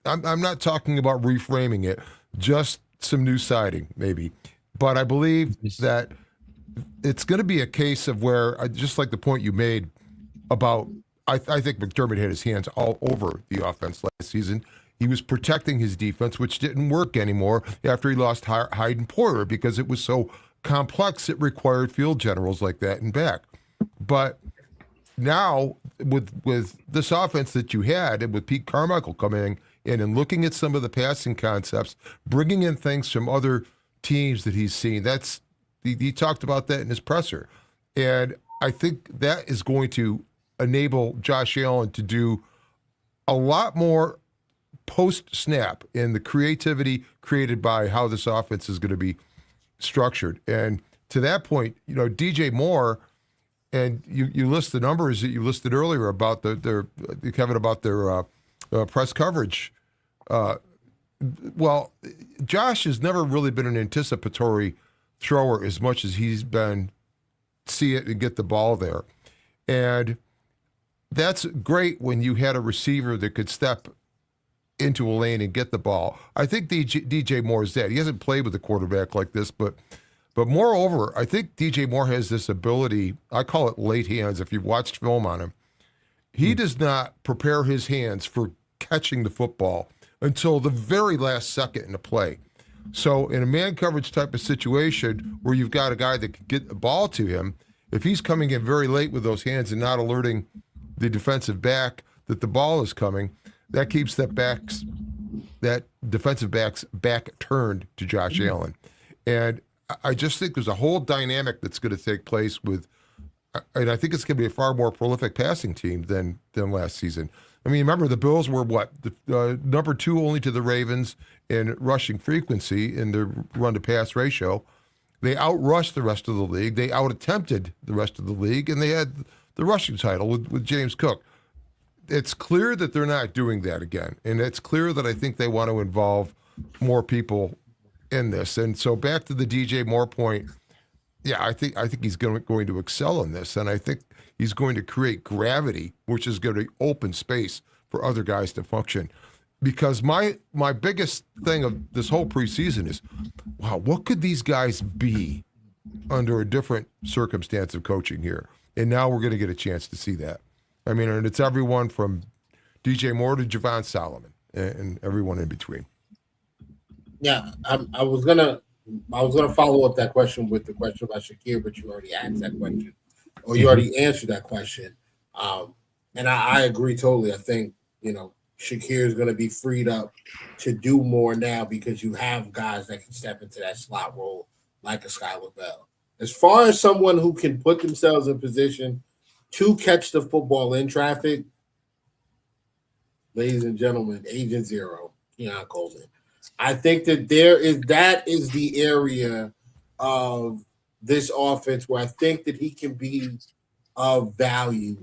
I'm not talking about reframing it, just some new siding maybe, but I believe that it's going to be a case of where, just like the point you made about, I think McDermott had his hands all over the offense last season. He was protecting his defense, which didn't work anymore after he lost Hyde and Porter because it was so complex. It required field generals like that and back. But now with this offense that you had, and with Pete Carmichael coming in and looking at some of the passing concepts, bringing in things from other teams that he's seen, he talked about that in his presser. And I think that is going to enable Josh Allen to do a lot more post-snap in the creativity created by how this offense is going to be structured. And to that point, DJ Moore, and you list the numbers that you listed earlier about Kevin, about their press coverage. Well, Josh has never really been an anticipatory thrower as much as he's been see it and get the ball there. And that's great when you had a receiver that could step into a lane and get the ball. I think DJ Moore is that. He hasn't played with a quarterback like this, but moreover, I think DJ Moore has this ability, I call it late hands if you've watched film on him. He does not prepare his hands for catching the football until the very last second in the play. So in a man coverage type of situation where you've got a guy that can get the ball to him, if he's coming in very late with those hands and not alerting the defensive back that the ball is coming, that keeps that defensive back's back turned to Josh Allen. And I just think there's a whole dynamic that's going to take place with, and I think it's going to be a far more prolific passing team than last season. I mean, remember the Bills were the number 2 only to the Ravens in rushing frequency in the run-to-pass ratio. They outrushed the rest of the league. They out-attempted the rest of the league, and they had the rushing title with James Cook. It's clear that they're not doing that again, and it's clear that I think they want to involve more people in this. And so back to the DJ Moore point, yeah, I think he's going to excel in this, and I think he's going to create gravity, which is going to open space for other guys to function. Because my biggest thing of this whole preseason is, wow, what could these guys be under a different circumstance of coaching here? And now we're going to get a chance to see that. I mean, and it's everyone from DJ Moore to Javon Solomon and everyone in between. Yeah, I was gonna follow up that question with the question about Shakir, but you already asked that question, or you already answered that question. And I agree totally. I think Shakir is going to be freed up to do more now because you have guys that can step into that slot role like a Skylar Bell. As far as someone who can put themselves in position to catch the football in traffic, ladies and gentlemen, Agent Zero, Keon Coleman. I think that that is the area of this offense where I think that he can be of value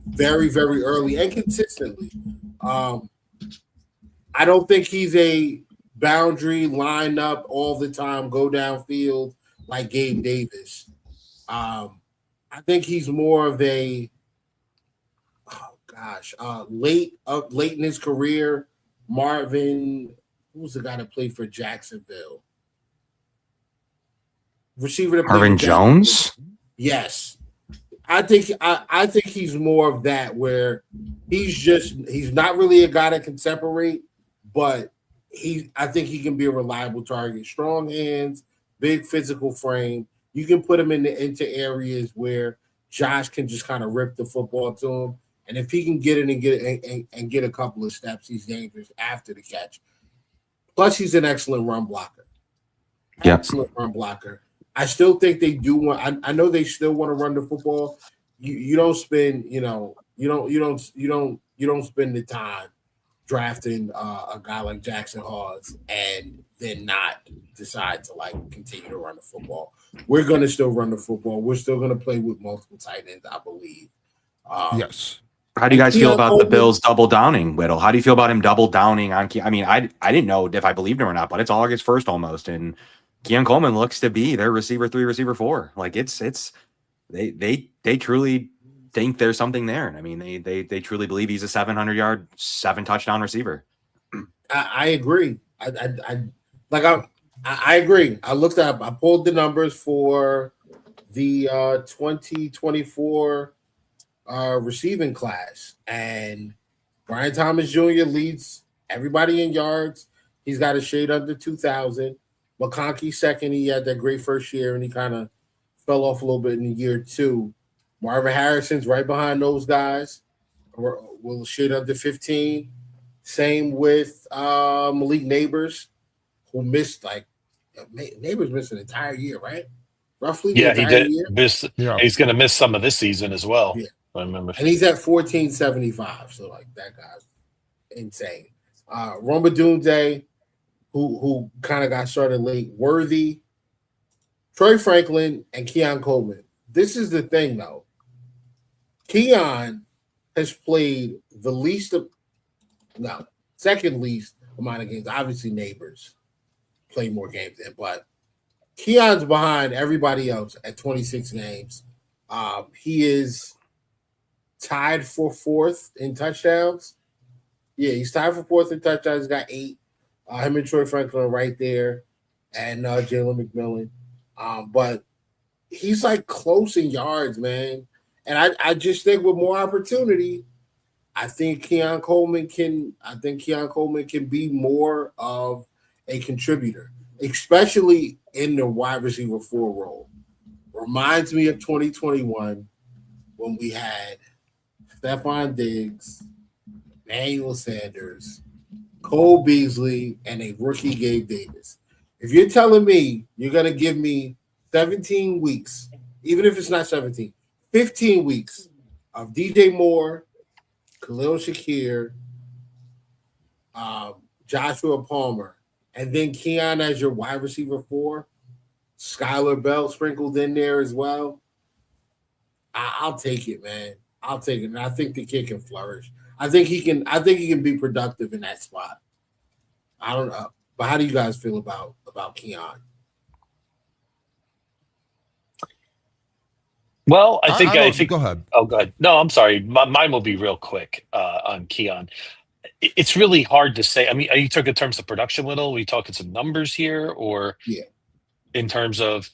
very, very early and consistently. I don't think he's a boundary line up all the time, go downfield like Gabe Davis. I think he's more of a late in his career. Marvin, who's the guy that played for Jacksonville? Receiver that Marvin Jones? Yes. I think he's more of that where he's not really a guy that can separate, but I think he can be a reliable target. Strong hands, big physical frame. You can put him into areas where Josh can just kind of rip the football to him. And if he can get it and get a couple of steps, he's dangerous after the catch. Plus, he's an excellent run blocker. Yep. Excellent run blocker. I still think they do want. I know they still want to run the football. You don't spend you don't spend the time drafting a guy like Jackson Hawes and then not decide to continue to run the football. We're going to still run the football. We're still going to play with multiple tight ends, I believe. Yes. How do you guys feel about the Bills double downing Whittle? How do you feel about him double downing on? I mean, I didn't know if I believed him or not, but it's August 1st almost, and Keon Coleman looks to be their receiver 3, receiver 4. Like they truly think there's something there. And I mean, they truly believe he's a 700-yard, 7-touchdown receiver. I agree. I agree. I pulled the numbers for the 2024 receiving class, and Brian Thomas Jr. leads everybody in yards. He's got a shade under 2,000. McConkey second. He had that great first year, and he kind of fell off a little bit in year 2. Marvin Harrison's right behind those guys. Will shade under 15. Same with Malik Neighbors, who missed Neighbors missed an entire year, right? roughly. The Yeah, he entire did. year. Yeah. He's going to miss some of this season as well. Yeah. I remember. And he's at 1475. So like that guy's insane. Roma Dunze, who kind of got started late, Worthy, Troy Franklin, and Keon Coleman. This is the thing though. Keon has played the second least amount of games. Obviously, Neighbors play more games than, but Keon's behind everybody else at 26 games. He is tied for fourth in touchdowns. Yeah, he's tied for fourth in touchdowns. He's got 8. Him and Troy Franklin are right there, and Jalen McMillan. But he's like close in yards, man. And I just think with more opportunity, I think Keon Coleman can be more of a contributor, especially in the wide receiver 4 role. Reminds me of 2021 when we had Stephon Diggs, Emmanuel Sanders, Cole Beasley, and a rookie Gabe Davis. If you're telling me you're going to give me 17 weeks, even if it's not 17, 15 weeks of DJ Moore, Khalil Shakir, Joshua Palmer, and then Keon as your wide receiver 4, Skylar Bell sprinkled in there as well, I'll take it, man. I'll take it. And I think the kid can flourish. I think he can be productive in that spot. I don't know. But how do you guys feel about Keon? Well, I think. Go ahead. Oh, go ahead. No, I'm sorry. Mine will be real quick on Keon. It's really hard to say. I mean, are you talking in terms of production, Little? Are we talking some numbers here, or in terms of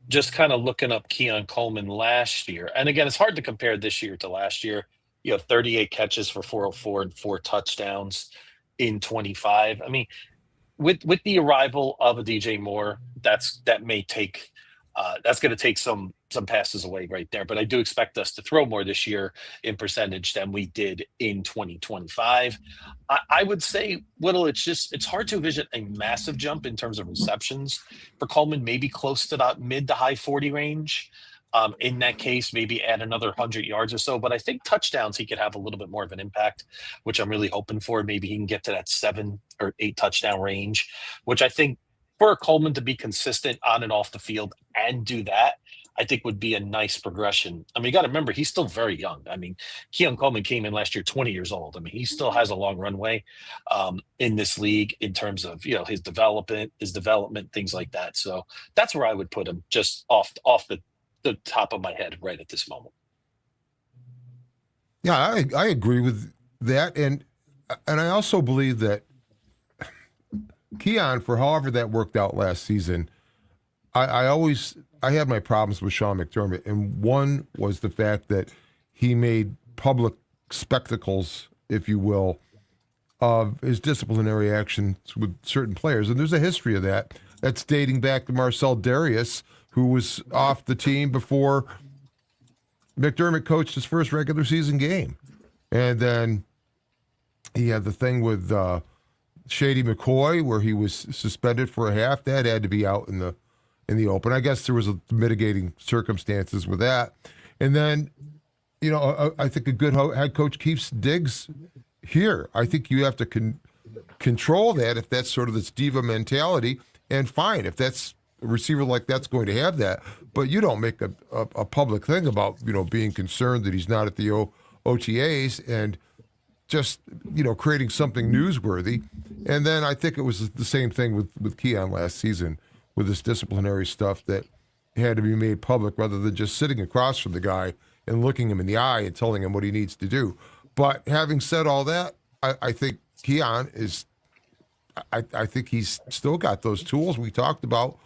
just kind of looking up Keon Coleman last year? And again, it's hard to compare this year to last year. You have 38 catches for 404 and 4 touchdowns in 25. I mean, with the arrival of a DJ Moore, that's going to take some passes away right there. But I do expect us to throw more this year in percentage than we did in 2025. I would say, Whittle, it's hard to envision a massive jump in terms of receptions for Coleman, maybe close to that mid to high 40 range. In that case, maybe add another 100 yards or so. But I think touchdowns, he could have a little bit more of an impact, which I'm really hoping for. Maybe he can get to that 7 or 8 touchdown range, which I think for Coleman to be consistent on and off the field and do that, I think would be a nice progression. I mean, you got to remember, he's still very young. I mean, Keon Coleman came in last year 20 years old. I mean, he still has a long runway in this league in terms of, his development, things like that. So that's where I would put him, just off the top of my head right at this moment. Yeah, I agree with that. And I also believe that Keon, for however that worked out last season, I had my problems with Sean McDermott, and one was the fact that he made public spectacles, if you will, of his disciplinary actions with certain players. And there's a history of that. That's dating back to Marcel Darius, who was off the team before McDermott coached his first regular season game. And then he had the thing with Shady McCoy, where he was suspended for a half. That had to be out in the open. I guess there was mitigating circumstances with that. And then, I think a good head coach keeps Diggs here. I think you have to control that if that's sort of this diva mentality. And fine, if that's a receiver like that's going to have that. But you don't make a public thing about, being concerned that he's not at the OTAs and just, creating something newsworthy. And then I think it was the same thing with Keon last season with this disciplinary stuff that had to be made public rather than just sitting across from the guy and looking him in the eye and telling him what he needs to do. But having said all that, I think Keon is I think he's still got those tools we talked about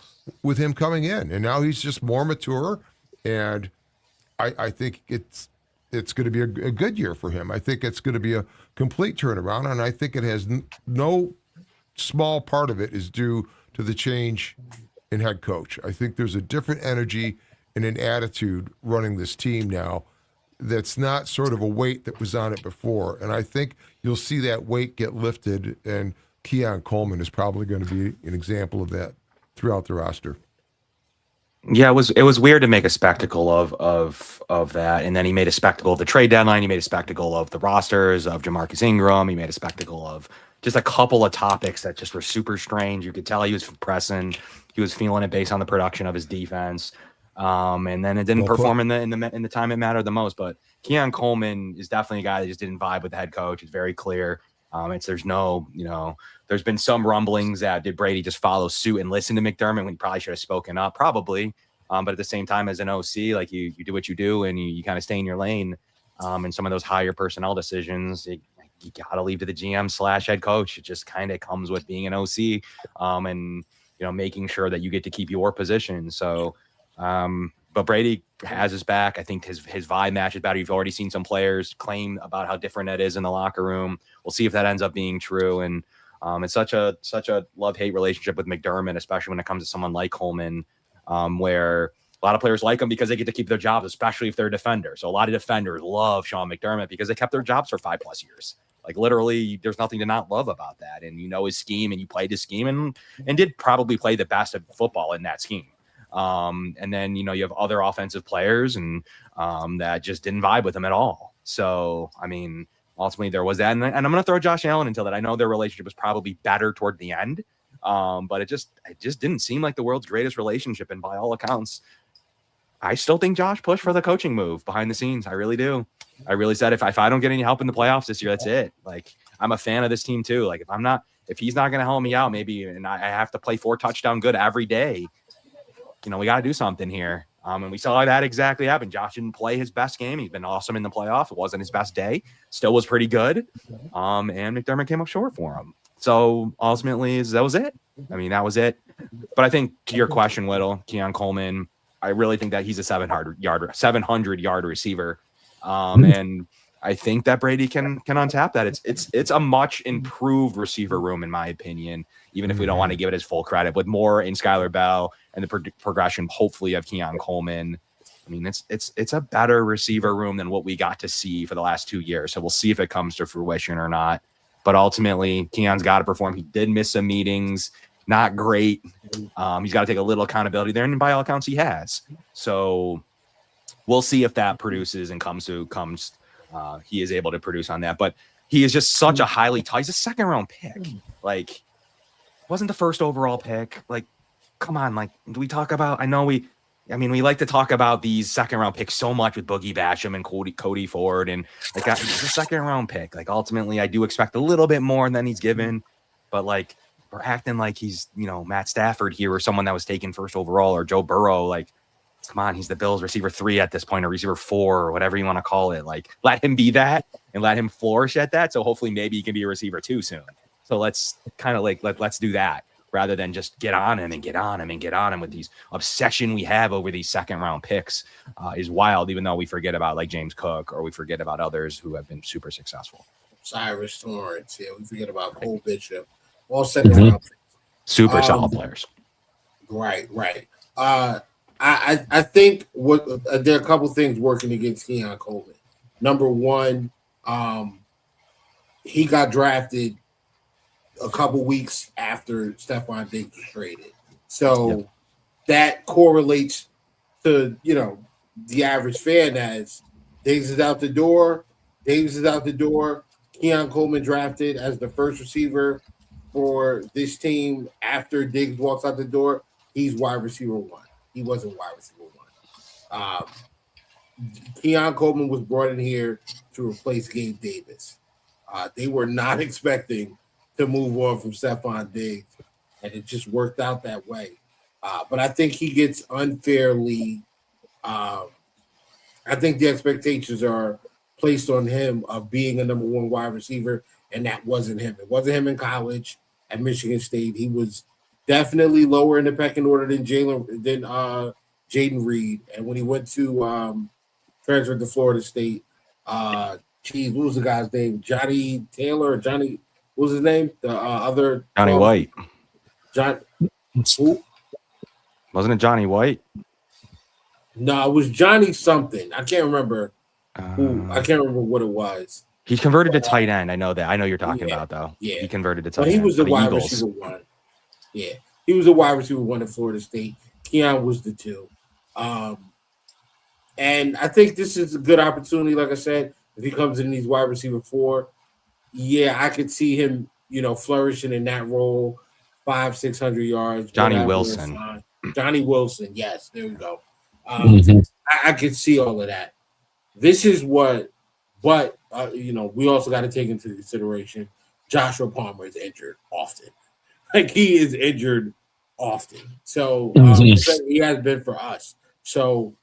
with him coming in. And now he's just more mature, and I think it's going to be a good year for him. I think it's going to be a complete turnaround, and I think it has no small part of it is due to the change in head coach. I think there's a different energy and an attitude running this team now that's not sort of a weight that was on it before. And I think you'll see that weight get lifted, and Keon Coleman is probably going to be an example of that throughout the roster. Yeah, it was weird to make a spectacle of that, and then he made a spectacle of the trade deadline. He made a spectacle of the rosters of Jamarcus Ingram. He made a spectacle of just a couple of topics that just were super strange. You could tell he was pressing. He was feeling it based on the production of his defense, and then it didn't perform in the time it mattered the most. But Keon Coleman is definitely a guy that just didn't vibe with the head coach. It's very clear. There's been some rumblings that did Brady just follow suit and listen to McDermott when he probably should have spoken up, probably. But at the same time, as an OC, like you do what you do and you kind of stay in your lane. And some of those higher personnel decisions, you got to leave to the GM / head coach. It just kind of comes with being an OC, and making sure that you get to keep your position. So, but Brady has his back. I think his vibe matches better. You've already seen some players claim about how different that is in the locker room. We'll see if that ends up being true. And it's such a love-hate relationship with McDermott, especially when it comes to someone like Coleman, where a lot of players like him because they get to keep their jobs, especially if they're a defender. So a lot of defenders love Sean McDermott because they kept their jobs for 5+ years. Like literally, there's nothing to not love about that. And his scheme, and you played his scheme, and did probably play the best of football in that scheme. And then, you have other offensive players and that just didn't vibe with him at all. So, I mean, ultimately there was that. And I'm going to throw Josh Allen into that. I know their relationship was probably better toward the end, but it just didn't seem like the world's greatest relationship. And by all accounts, I still think Josh pushed for the coaching move behind the scenes. I really do. I really said, if I don't get any help in the playoffs this year, that's it. Like, I'm a fan of this team too. Like, if he's not going to help me out, maybe, and I have to play 4 touchdown good every day, we got to do something here. And we saw that exactly happen. Josh didn't play his best game. He's been awesome in the playoff. It wasn't his best day. Still was pretty good. And McDermott came up short for him. So ultimately, that was it. I mean, that was it. But I think to your question, Whittle, Keon Coleman, I really think that he's a 700-yard receiver. And I think that Brady can untap that. It's a much improved receiver room, in my opinion, even if we don't want to give it his full credit, with more in Skylar Bell and the progression, hopefully, of Keon Coleman. I mean, it's a better receiver room than what we got to see for the last 2 years. So we'll see if it comes to fruition or not. But ultimately, Keon's got to perform. He did miss some meetings. Not great. He's got to take a little accountability there, and by all accounts, he has. So we'll see if that produces and he is able to produce on that. But he is just such a he's a second-round pick. Like, wasn't the first overall pick. Like, come on. Like, do we talk about? We like to talk about these second-round picks so much with Boogie Basham and Cody Ford, and like, it's a second-round pick. Like, ultimately, I do expect a little bit more than he's given, but like, we're acting like he's, Matt Stafford here, or someone that was taken first overall, or Joe Burrow. Like, come on, he's the Bills receiver 3 at this point, or receiver 4, or whatever you want to call it. Like, let him be that and let him flourish at that. So hopefully maybe he can be a receiver 2 soon. So let's kind of let's do that rather than just get on him with these obsession we have over these second-round picks is wild, even though we forget about like James Cook, or we forget about others who have been super successful. Cyrus Torrance. Yeah, we forget about Cole Bishop. All second-round picks. Super solid players. Right. I think there are a couple things working against Keon Coleman. Number one, he got drafted a couple weeks after Stephon Diggs was traded. So that correlates to, the average fan as Diggs is out the door. Keon Coleman drafted as the first receiver for this team after Diggs walks out the door. He's wide receiver 1. He wasn't wide receiver 1. Keon Coleman was brought in here to replace Gabe Davis. They were not expecting to move on from Stephon Diggs, and it just worked out that way. But I think he gets unfairly I think the expectations are placed on him of being a number 1 wide receiver, and that wasn't him. It wasn't him in college at Michigan State. He was definitely lower in the pecking order than Jayden Reed. And when he went to transferred to Florida State, what was the guy's name? Johnny Taylor or Johnny? What was his name? The other Johnny White. Who? Wasn't it Johnny White? No, it was Johnny something. I can't remember who. I can't remember what it was. He converted to tight end. I know that. I know you're talking about, though. Yeah. He converted to tight end. But he was the wide Eagles. receiver 1. Yeah. He was a wide receiver 1 at Florida State. Keon was the 2. And I think this is a good opportunity. Like I said, if he comes in these wide receiver 4, yeah, I could see him, flourishing in that role, 500-600 yards. Johnny whatever, Wilson. Johnny Wilson. Yes, there we go. Mhm. I could see all of that. This is what, but we also got to take into consideration Joshua Palmer is injured often. Like he is injured often. So he has been for us. So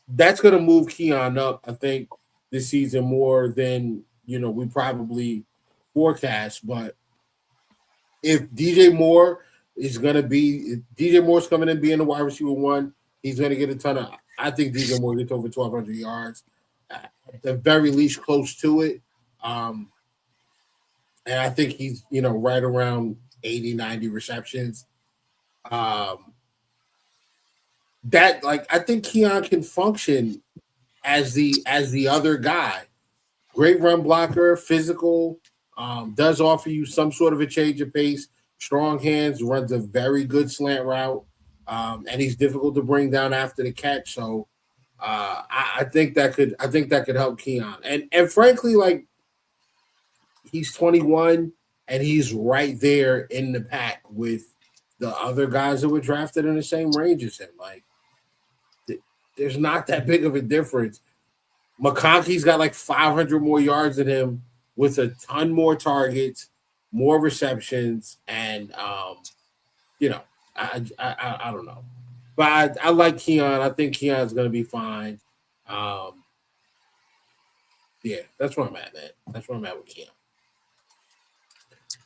that's going to move Keon up, I think, this season more than, we probably forecast. But if DJ Moore is going to be – DJ Moore's coming in being the wide receiver 1, he's going to get a ton of – I think DJ Moore gets over 1,200 yards, at the very least close to it. And I think he's, right around 80, 90 receptions. I think Keon can function as the other guy. Great run blocker, physical, does offer you some sort of a change of pace, strong hands, runs a very good slant route, and he's difficult to bring down after the catch. So I think that could help Keon. And frankly, like, he's 21 and he's right there in the pack with the other guys that were drafted in the same range as him. Like, there's not that big of a difference. McConkey's got like 500 more yards than him with a ton more targets, more receptions, and I don't know. But I like Keon. I think Keon's going to be fine. Yeah, that's where I'm at, man. That's where I'm at with Keon.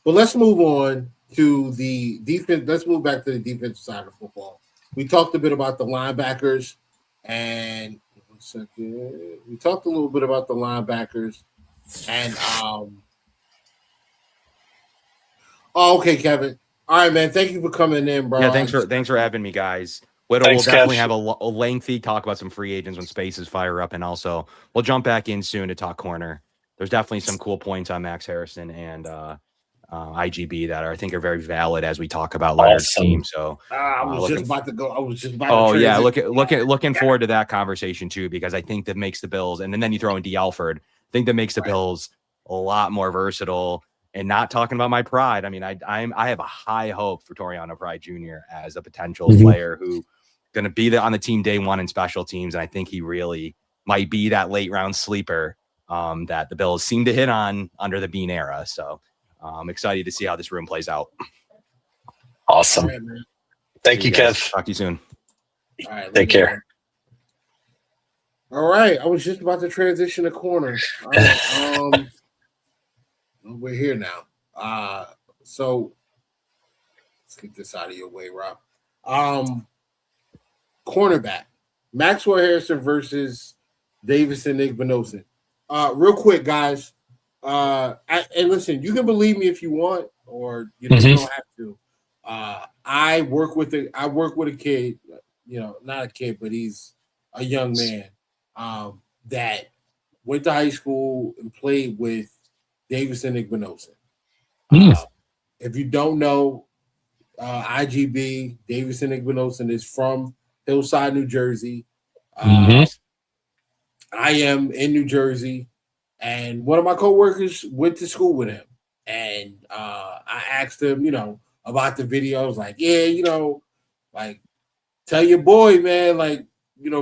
But let's move on to the defense. Let's move back to the defensive side of football. We talked a bit about the linebackers, and one second. We talked a little bit about the linebackers, and okay, Kevin. All right, man. Thank you for coming in, bro. Yeah, thanks for having me, guys. We'll definitely have a lengthy talk about some free agents when spaces fire up, and also we'll jump back in soon to talk corner. There's definitely some cool points on Max Harrison and IGB that I think are very valid as we talk about Leonard's team. So I was just about to go. looking forward to that conversation too, because I think that makes the Bills, and then you throw in D. Alford. I think that makes the Bills a lot more versatile. And not talking about my pride. I mean, I have a high hope for Toriano Pride Jr. as a potential player who going to be on the team day one in special teams, and I think he really might be that late round sleeper that the Bills seem to hit on under the Bean era. So I'm excited to see how this room plays out. Awesome. Right, Thank you, Kev. Talk to you soon. All right, Take care. All right. I was just about to transition to corner. All right. We're here now. So let's get this out of your way, Rob. Cornerback. Maxwell Harrison versus Davison Igbinosun. Real quick, guys. And listen, you can believe me if you want, or you don't have to. I work with a kid, not a kid, but he's a young man that went to high school and played with Davison Igbinosun. If you don't know, IGB, Davison Igbinosun is from Hillside, New Jersey. I am in New Jersey, and one of my coworkers went to school with him. And I asked him, about the video. I was like, tell your boy, man,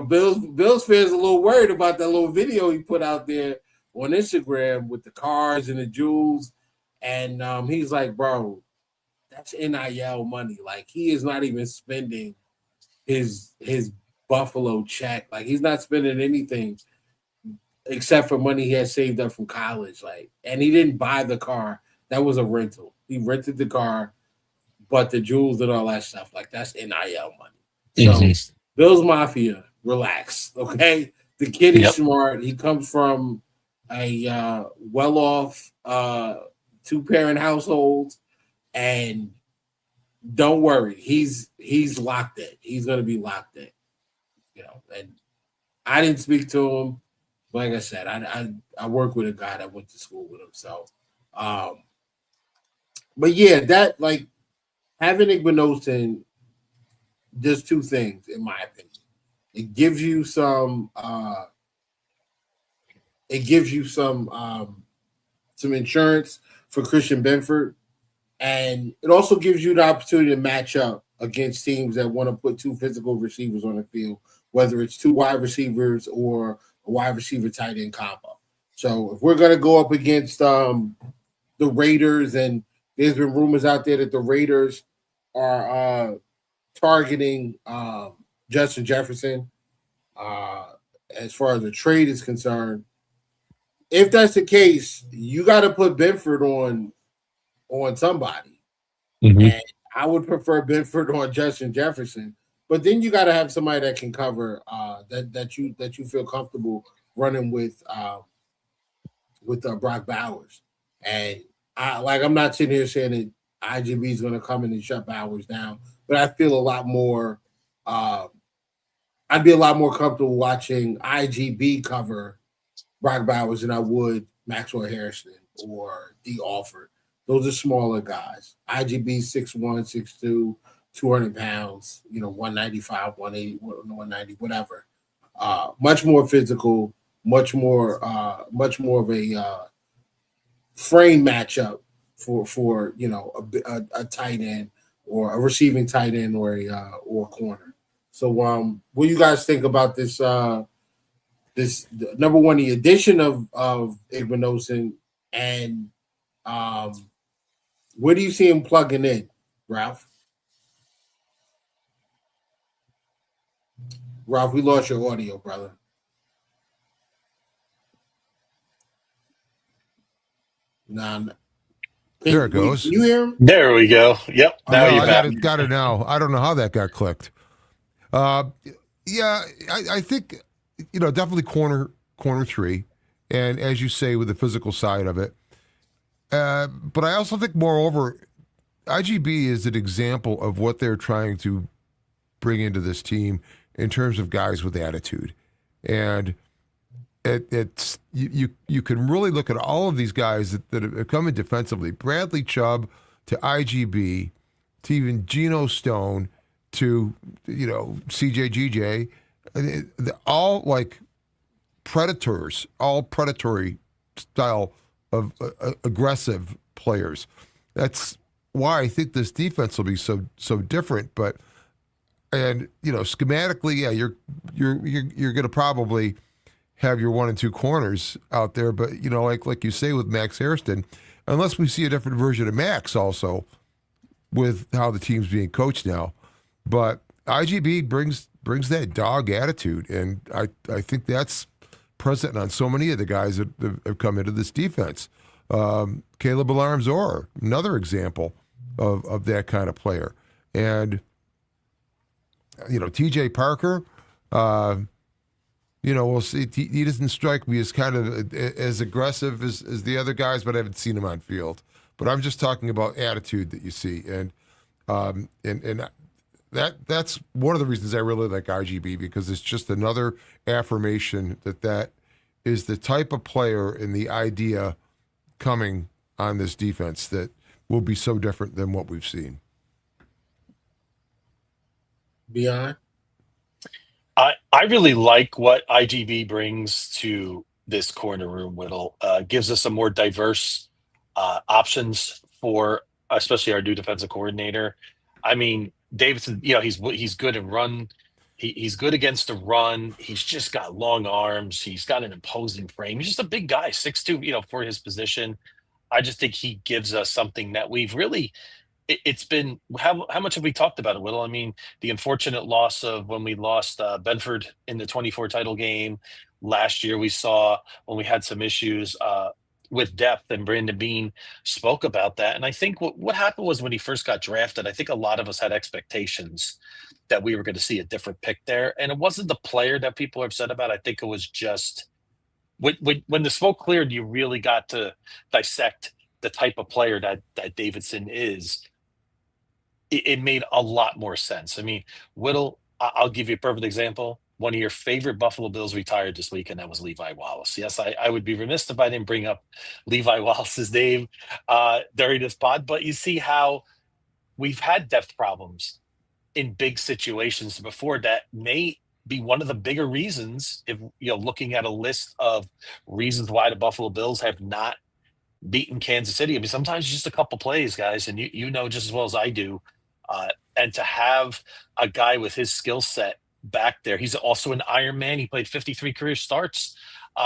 Bills fans a little worried about that little video he put out there on Instagram with the cars and the jewels. And he's like, bro, that's NIL money. Like, he is not even spending his Buffalo check. Like, he's not spending anything except for money he had saved up from college. Like, and he didn't buy the car. That was a rental. He rented the car, but the jewels and all that stuff, like, that's NIL money. So Bills Mafia, relax, okay? The kid is smart. He comes from a well-off two-parent household, and don't worry, he's locked in. He's going to be locked in, And I didn't speak to him, but like I said, I work with a guy that went to school with him. So, but yeah, that, like, having Igbinosun just two things, in my opinion. It gives you some. It gives you some insurance for Christian Benford, and it also gives you the opportunity to match up against teams that want to put two physical receivers on the field, whether it's two wide receivers or a wide receiver tight end combo. So if we're going to go up against the Raiders, and there's been rumors out there that the Raiders are targeting Justin Jefferson as far as the trade is concerned. If that's the case, you got to put Benford on somebody. Mm-hmm. And I would prefer Benford on Justin Jefferson, but then you got to have somebody that can cover that you feel comfortable running with Brock Bowers. And I'm not sitting here saying that IGB is going to come in and shut Bowers down, but I feel a lot more. I'd be a lot more comfortable watching IGB cover Brock Bowers than I would Maxwell Harrison or D. Alford. Those are smaller guys. IGB 6'1", 6'2", 200 pounds, 195, 180, 190, whatever. Much more physical, much more of a frame matchup for a tight end or a receiving tight end or a corner. So what do you guys think about this? This number one, the addition of Igbinosun, and where do you see him plugging in, Ralph? Ralph, we lost your audio, brother. Nah. There it goes. Can you hear him? There we go. Yep. Now No, you're back. I got it now. I don't know how that got clicked. Yeah, I think, definitely corner three, and as you say, with the physical side of it. But I also think, moreover, IGB is an example of what they're trying to bring into this team in terms of guys with attitude. And it's you can really look at all of these guys that have come in defensively. Bradley Chubb to IGB to even Geno Stone to CJ GJ, all like predators, all predatory style of aggressive players. That's why I think this defense will be so different. But schematically, yeah, you're going to probably have your 1 and 2 corners out there, but like you say with Max Hairston, unless we see a different version of Max also with how the team's being coached now. But IGB brings that dog attitude, and I think that's present on so many of the guys that have come into this defense. Caleb Alarm-Zor, another example of that kind of player. And TJ Parker, we'll see. He doesn't strike me as kind of as aggressive as the other guys, but I haven't seen him on field. But I'm just talking about attitude that you see, and that's one of the reasons I really like IGB, because it's just another affirmation that is the type of player and the idea coming on this defense that will be so different than what we've seen. Beyond? I really like what IGB brings to this corner room, Whittle. Gives us some more diverse options for especially our new defensive coordinator. I mean, Davidson, he's good in run. He's good against the run. He's just got long arms. He's got an imposing frame. He's just a big guy, 6'2", for his position. I just think he gives us something that we've really – it's been how much have we talked about it, Whittle? I mean, the unfortunate loss of when we lost Benford in the 24 title game last year. We saw when we had some issues with depth, and Brandon Beane spoke about that. And I think what happened was when he first got drafted, I think a lot of us had expectations that we were going to see a different pick there. And it wasn't the player that people are upset about. I think it was just when the smoke cleared, you really got to dissect the type of player that Davidson is. It made a lot more sense. I mean, Whittle, I'll give you a perfect example. One of your favorite Buffalo Bills retired this week, and that was Levi Wallace. Yes, I would be remiss if I didn't bring up Levi Wallace's name during this pod, but you see how we've had depth problems in big situations before that may be one of the bigger reasons, if looking at a list of reasons why the Buffalo Bills have not beaten Kansas City. I mean, sometimes just a couple plays, guys, and you know just as well as I do. And to have a guy with his skill set back there, he's also an Iron Man. He played 53 career starts,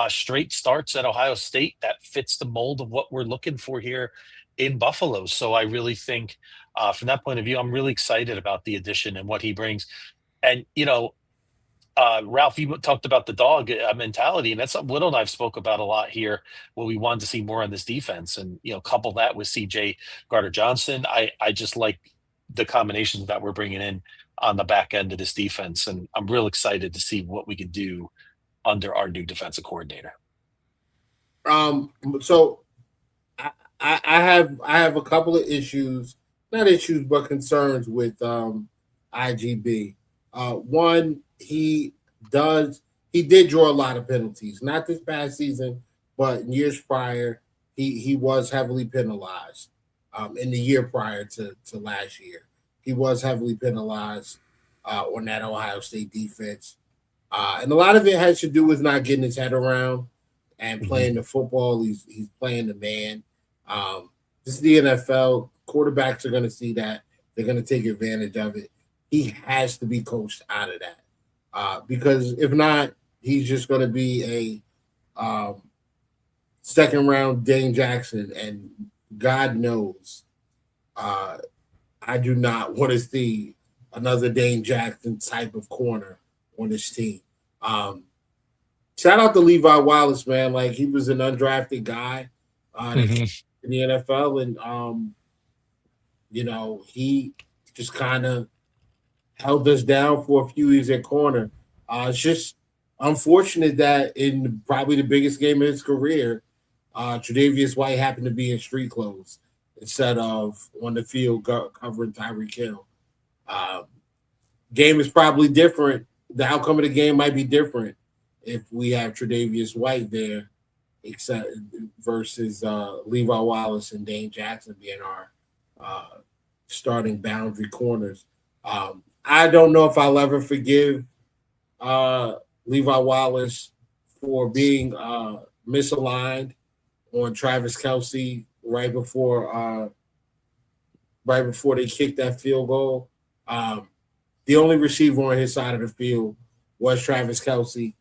straight starts at Ohio State. That fits the mold of what we're looking for here in Buffalo. So I really think, from that point of view, I'm really excited about the addition and what he brings. And Ralph, you talked about the dog mentality, and that's something Whittle and I've spoke about a lot here. What we wanted to see more on this defense, and couple that with CJ Gardner-Johnson. I just like the combinations that we're bringing in on the back end of this defense, and I'm real excited to see what we can do under our new defensive coordinator. So I have a couple of issues, not issues, but concerns with IGB. One, he did draw a lot of penalties, not this past season, but in years prior, he was heavily penalized. In the year prior to last year, he was heavily penalized on that Ohio State defense. And a lot of it has to do with not getting his head around and playing the football. He's playing the man. This is the NFL. Quarterbacks are going to see that. They're going to take advantage of it. He has to be coached out of that. Because if not, he's just going to be a second round Dane Jackson. And God knows I do not want to see another Dane Jackson type of corner on this team. Shout out to Levi Wallace, man. Like, he was an undrafted guy in the NFL. And, he just kind of held us down for a few years at corner. It's just unfortunate that in probably the biggest game of his career, Tre'Davious White happened to be in street clothes instead of on the field covering Tyreek Hill. Game is probably different. The outcome of the game might be different if we have Tre'Davious White there, except versus Levi Wallace and Dane Jackson being our starting boundary corners. I don't know if I'll ever forgive Levi Wallace for being misaligned on Travis Kelce right before they kicked that field goal. The only receiver on his side of the field was Travis Kelce.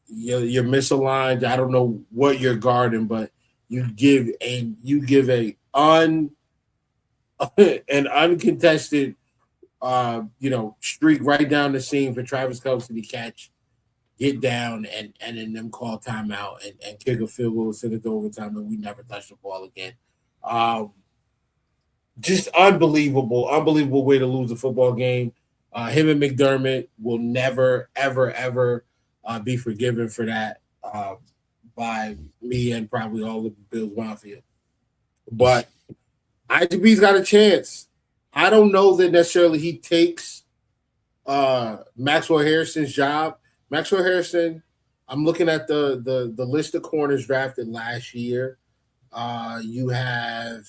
You're misaligned. I don't know what you're guarding, but you give an uncontested streak right down the seam for Travis Kelce to catch, get down, and then them call timeout and kick a field goal, send it to overtime, and we never touch the ball again. Just unbelievable way to lose a football game. Him and McDermott will never, ever, ever be forgiven for that by me and probably all of the Bills Mafia. But IGB's got a chance. I don't know that necessarily he takes Maxwell Harrison's job. Maxwell Harrison, I'm looking at the list of corners drafted last year. You have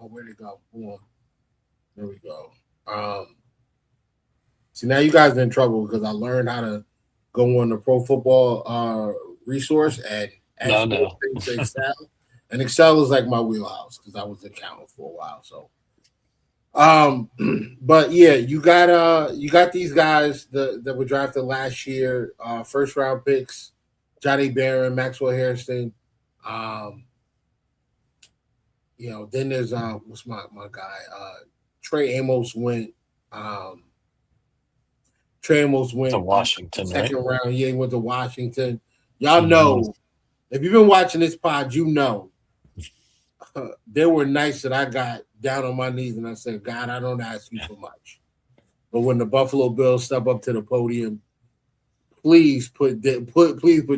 where'd it go? Boom. There we go. See, now you guys are in trouble because I learned how to go on the Pro Football resource and Excel. And Excel is like my wheelhouse because I was an accountant for a while. So, but yeah, you got these guys that were drafted last year, first round picks, Johnny Barron, Maxwell Harrison. Then there's what's my guy? Trey Amos went. Trey Amos went to Washington, second right? round. Yeah, he went to Washington. Y'all know, if you've been watching this pod, you know there were nights that I got down on my knees and I said, God, I don't ask you for much. But when the Buffalo Bills step up to the podium, please put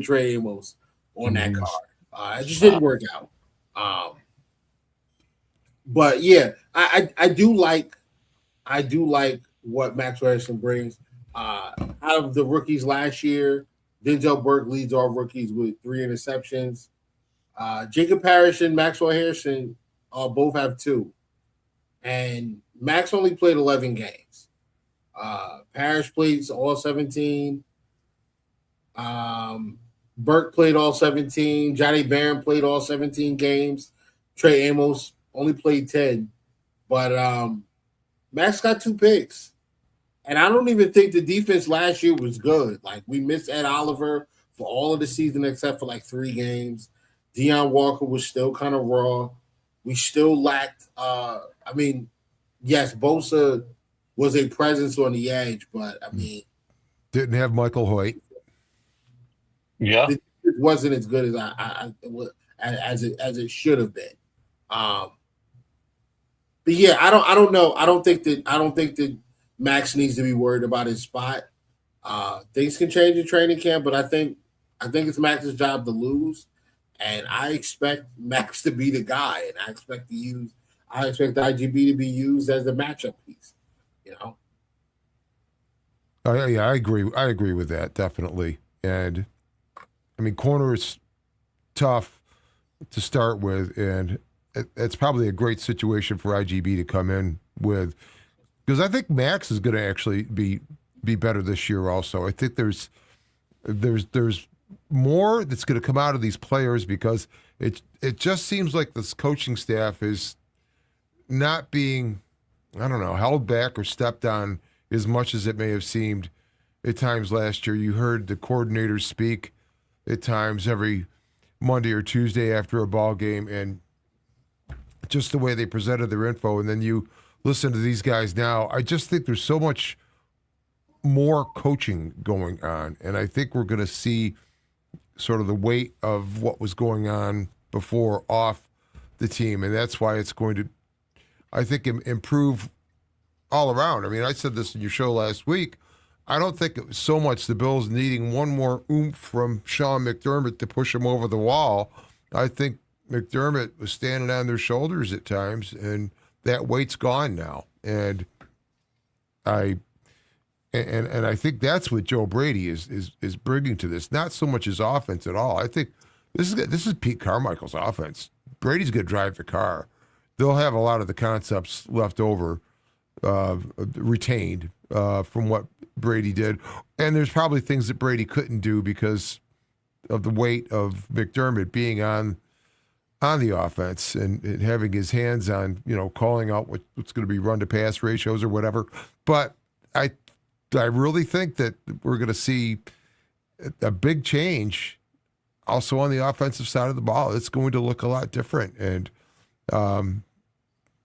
Trey Amos on that card. It just didn't work out. But yeah, I do like what Max Harrison brings. Out of the rookies last year, Denzel Burke leads all rookies with 3 interceptions. Jacob Parrish and Maxwell Harrison both have 2. And Max only played 11 games. Parrish played all 17. Burke played all 17. Johnny Barron played all 17 games. Trey Amos only played 10. But Max got 2 picks. And I don't even think the defense last year was good. Like, we missed Ed Oliver for all of the season except for like 3 games. Deion Walker was still kind of raw. We still lacked yes, Bosa was a presence on the edge, but I mean, Didn't have Michael Hoyt. Yeah. it wasn't as good as it should have been. But yeah, I don't know. I don't think that Max needs to be worried about his spot. Things can change in training camp, but I think it's Max's job to lose, and I expect Max to be the guy, and I expect IGB to be used as a matchup piece. You know. Yeah, I agree. I agree with that definitely. And I mean, corner is tough to start with, and it's probably a great situation for IGB to come in with, because I think Max is going to actually be better this year. Also, I think there's more that's going to come out of these players, because it just seems like this coaching staff is not being, I don't know, held back or stepped on as much as it may have seemed at times last year. You heard the coordinators speak at times every Monday or Tuesday after a ball game, and just the way they presented their info. And then you listen to these guys now. I just think there's so much more coaching going on, and I think we're going to see sort of the weight of what was going on before off the team, and that's why it's going to, I think, improve all around. I mean, I said this in your show last week. I don't think it was so much the Bills needing one more oomph from Sean McDermott to push him over the wall. I think McDermott was standing on their shoulders at times, and that weight's gone now. And I think that's what Joe Brady is bringing to this. Not so much his offense at all. I think this is Pete Carmichael's offense. Brady's going to drive the car. They'll have a lot of the concepts left over, retained from what Brady did. And there's probably things that Brady couldn't do because of the weight of McDermott being on the offense and having his hands on, calling out what's going to be run to pass ratios or whatever. But I really think that we're going to see a big change also on the offensive side of the ball. It's going to look a lot different. And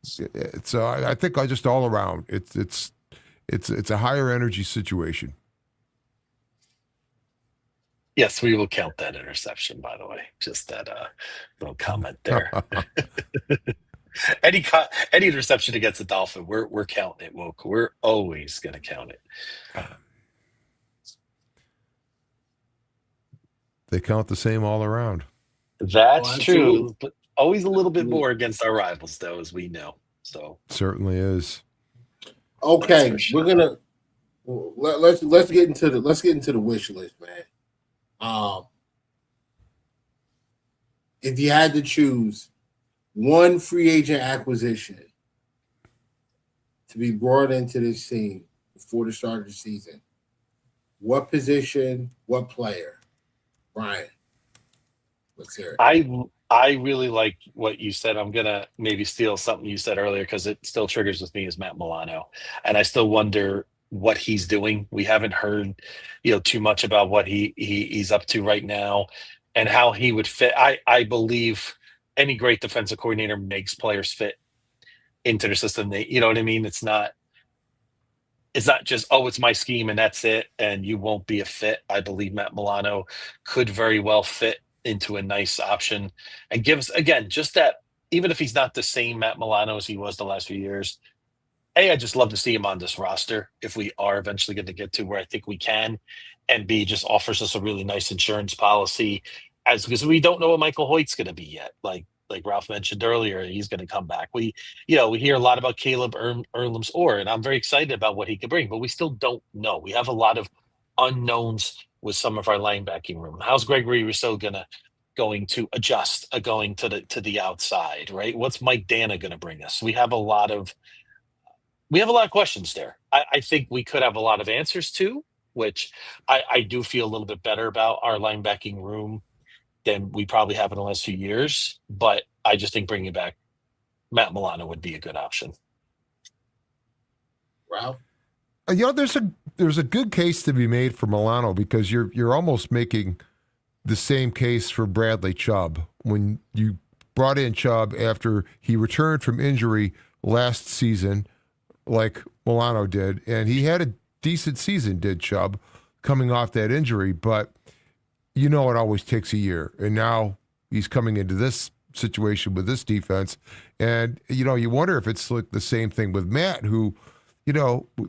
so I think just all around, it's a higher energy situation. Yes, we will count that interception, by the way. Just that little comment there. Any interception against the Dolphin, we're counting it, Woke. We're always going to count it. They count the same all around. That's true, but always a little bit more against our rivals, though, as we know. So certainly is. Okay, we're gonna let's get into the wish list, man. If you had to choose one free agent acquisition to be brought into this team before the start of the season, what position, what player? Brian, let's hear it. I really like what you said. I'm gonna maybe steal something you said earlier because it still triggers with me as Matt Milano, and I still wonder what he's doing. We haven't heard, too much about what he's up to right now and how he would fit. I believe any great defensive coordinator makes players fit into their system. You know what I mean? It's not just, it's my scheme and that's it, and you won't be a fit. I believe Matt Milano could very well fit into a nice option and gives, again, just that, even if he's not the same Matt Milano as he was the last few years, I just love to see him on this roster if we are eventually going to get to where I think we can, and B, just offers us a really nice insurance policy, because we don't know what Michael Hoyt's going to be yet. Like Ralph mentioned earlier, he's going to come back. We hear a lot about Caleb Earlham's-Orr, and I'm very excited about what he could bring, but we still don't know. We have a lot of unknowns with some of our linebacking room. How's Gregory Rousseau going to adjust, going to the outside, right? What's Mike Dana going to bring us? We have a lot of we have a lot of questions there. I think we could have a lot of answers to, which I do feel a little bit better about our linebacking room than we probably have in the last few years. But I just think bringing back Matt Milano would be a good option. Ralph? There's a good case to be made for Milano because you're almost making the same case for Bradley Chubb when you brought in Chubb after he returned from injury last season, like Milano did, and he had a decent season, did Chubb, coming off that injury, but it always takes a year, and now he's coming into this situation with this defense, and you wonder if it's like the same thing with Matt, who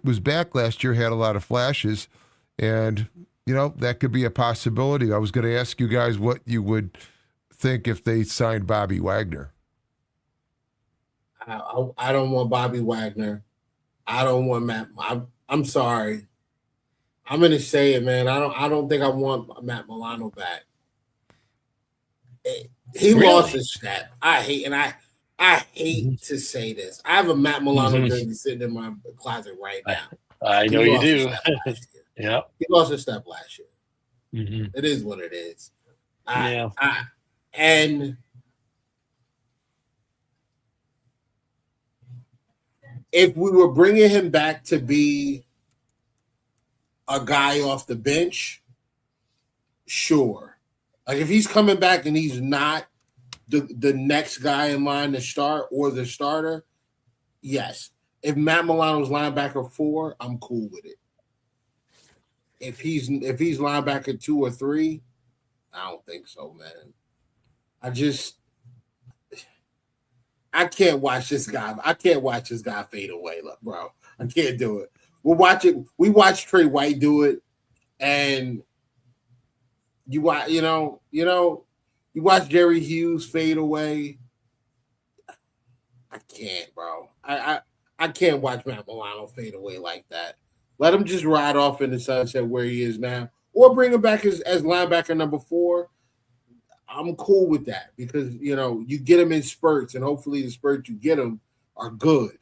was back last year, had a lot of flashes, and that could be a possibility. I was going to ask you guys what you would think if they signed Bobby Wagner. I don't want Bobby Wagner. I don't want Matt. I'm sorry. I'm going to say it, man. I don't think I want Matt Milano back. He lost his step. I hate to say this. I have a Matt Milano jersey sitting in my closet right now. I know you do. Yeah, he lost his step last year. Mm-hmm. It is what it is. And if we were bringing him back to be a guy off the bench, sure. Like if he's coming back and he's not the next guy in line to start or the starter, yes. If Matt Milano's linebacker 4, I'm cool with it. If he's linebacker 2 or 3, I don't think so, man. I can't watch this guy. I can't watch this guy fade away, bro. I can't do it. We watch Trey White do it, and you watch Jerry Hughes fade away. I can't, bro. I can't watch Matt Milano fade away like that. Let him just ride off in the sunset where he is now, or bring him back as linebacker number 4. I'm cool with that because you get him in spurts, and hopefully the spurts you get him are good.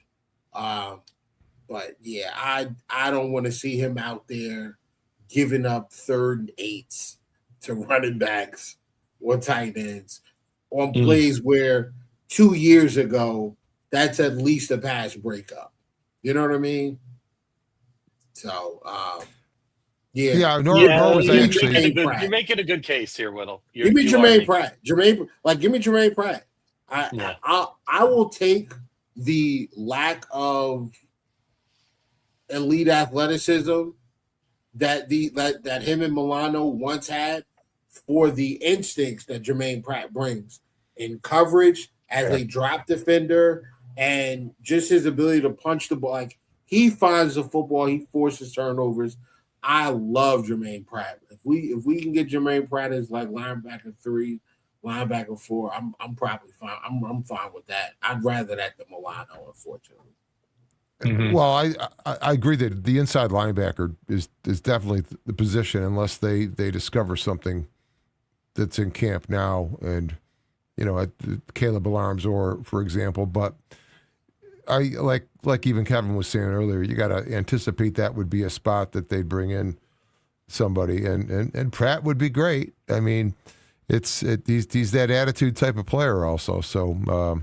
But yeah, I don't want to see him out there giving up 3rd and 8s to running backs or tight ends on plays where 2 years ago that's at least a pass breakup. You know what I mean? So yeah. Nor was actually. You're making a good case here, Whittle. Give me Jermaine Pratt. Give me Jermaine Pratt. I will take the lack of elite athleticism that him and Milano once had for the instincts that Jermaine Pratt brings in coverage as a drop defender and just his ability to punch the ball. Like he finds the football, he forces turnovers. I love Jermaine Pratt. If we can get Jermaine Pratt as like linebacker 3, linebacker 4, I'm probably fine. I'm fine with that. I'd rather that than Milano, unfortunately. Mm-hmm. Well, I agree that the inside linebacker is definitely the position unless they discover something that's in camp now, and at Caleb Alarms, for example. But I like even Kevin was saying earlier, you got to anticipate that would be a spot that they'd bring in somebody, and Pratt would be great. I mean, he's that attitude type of player also. So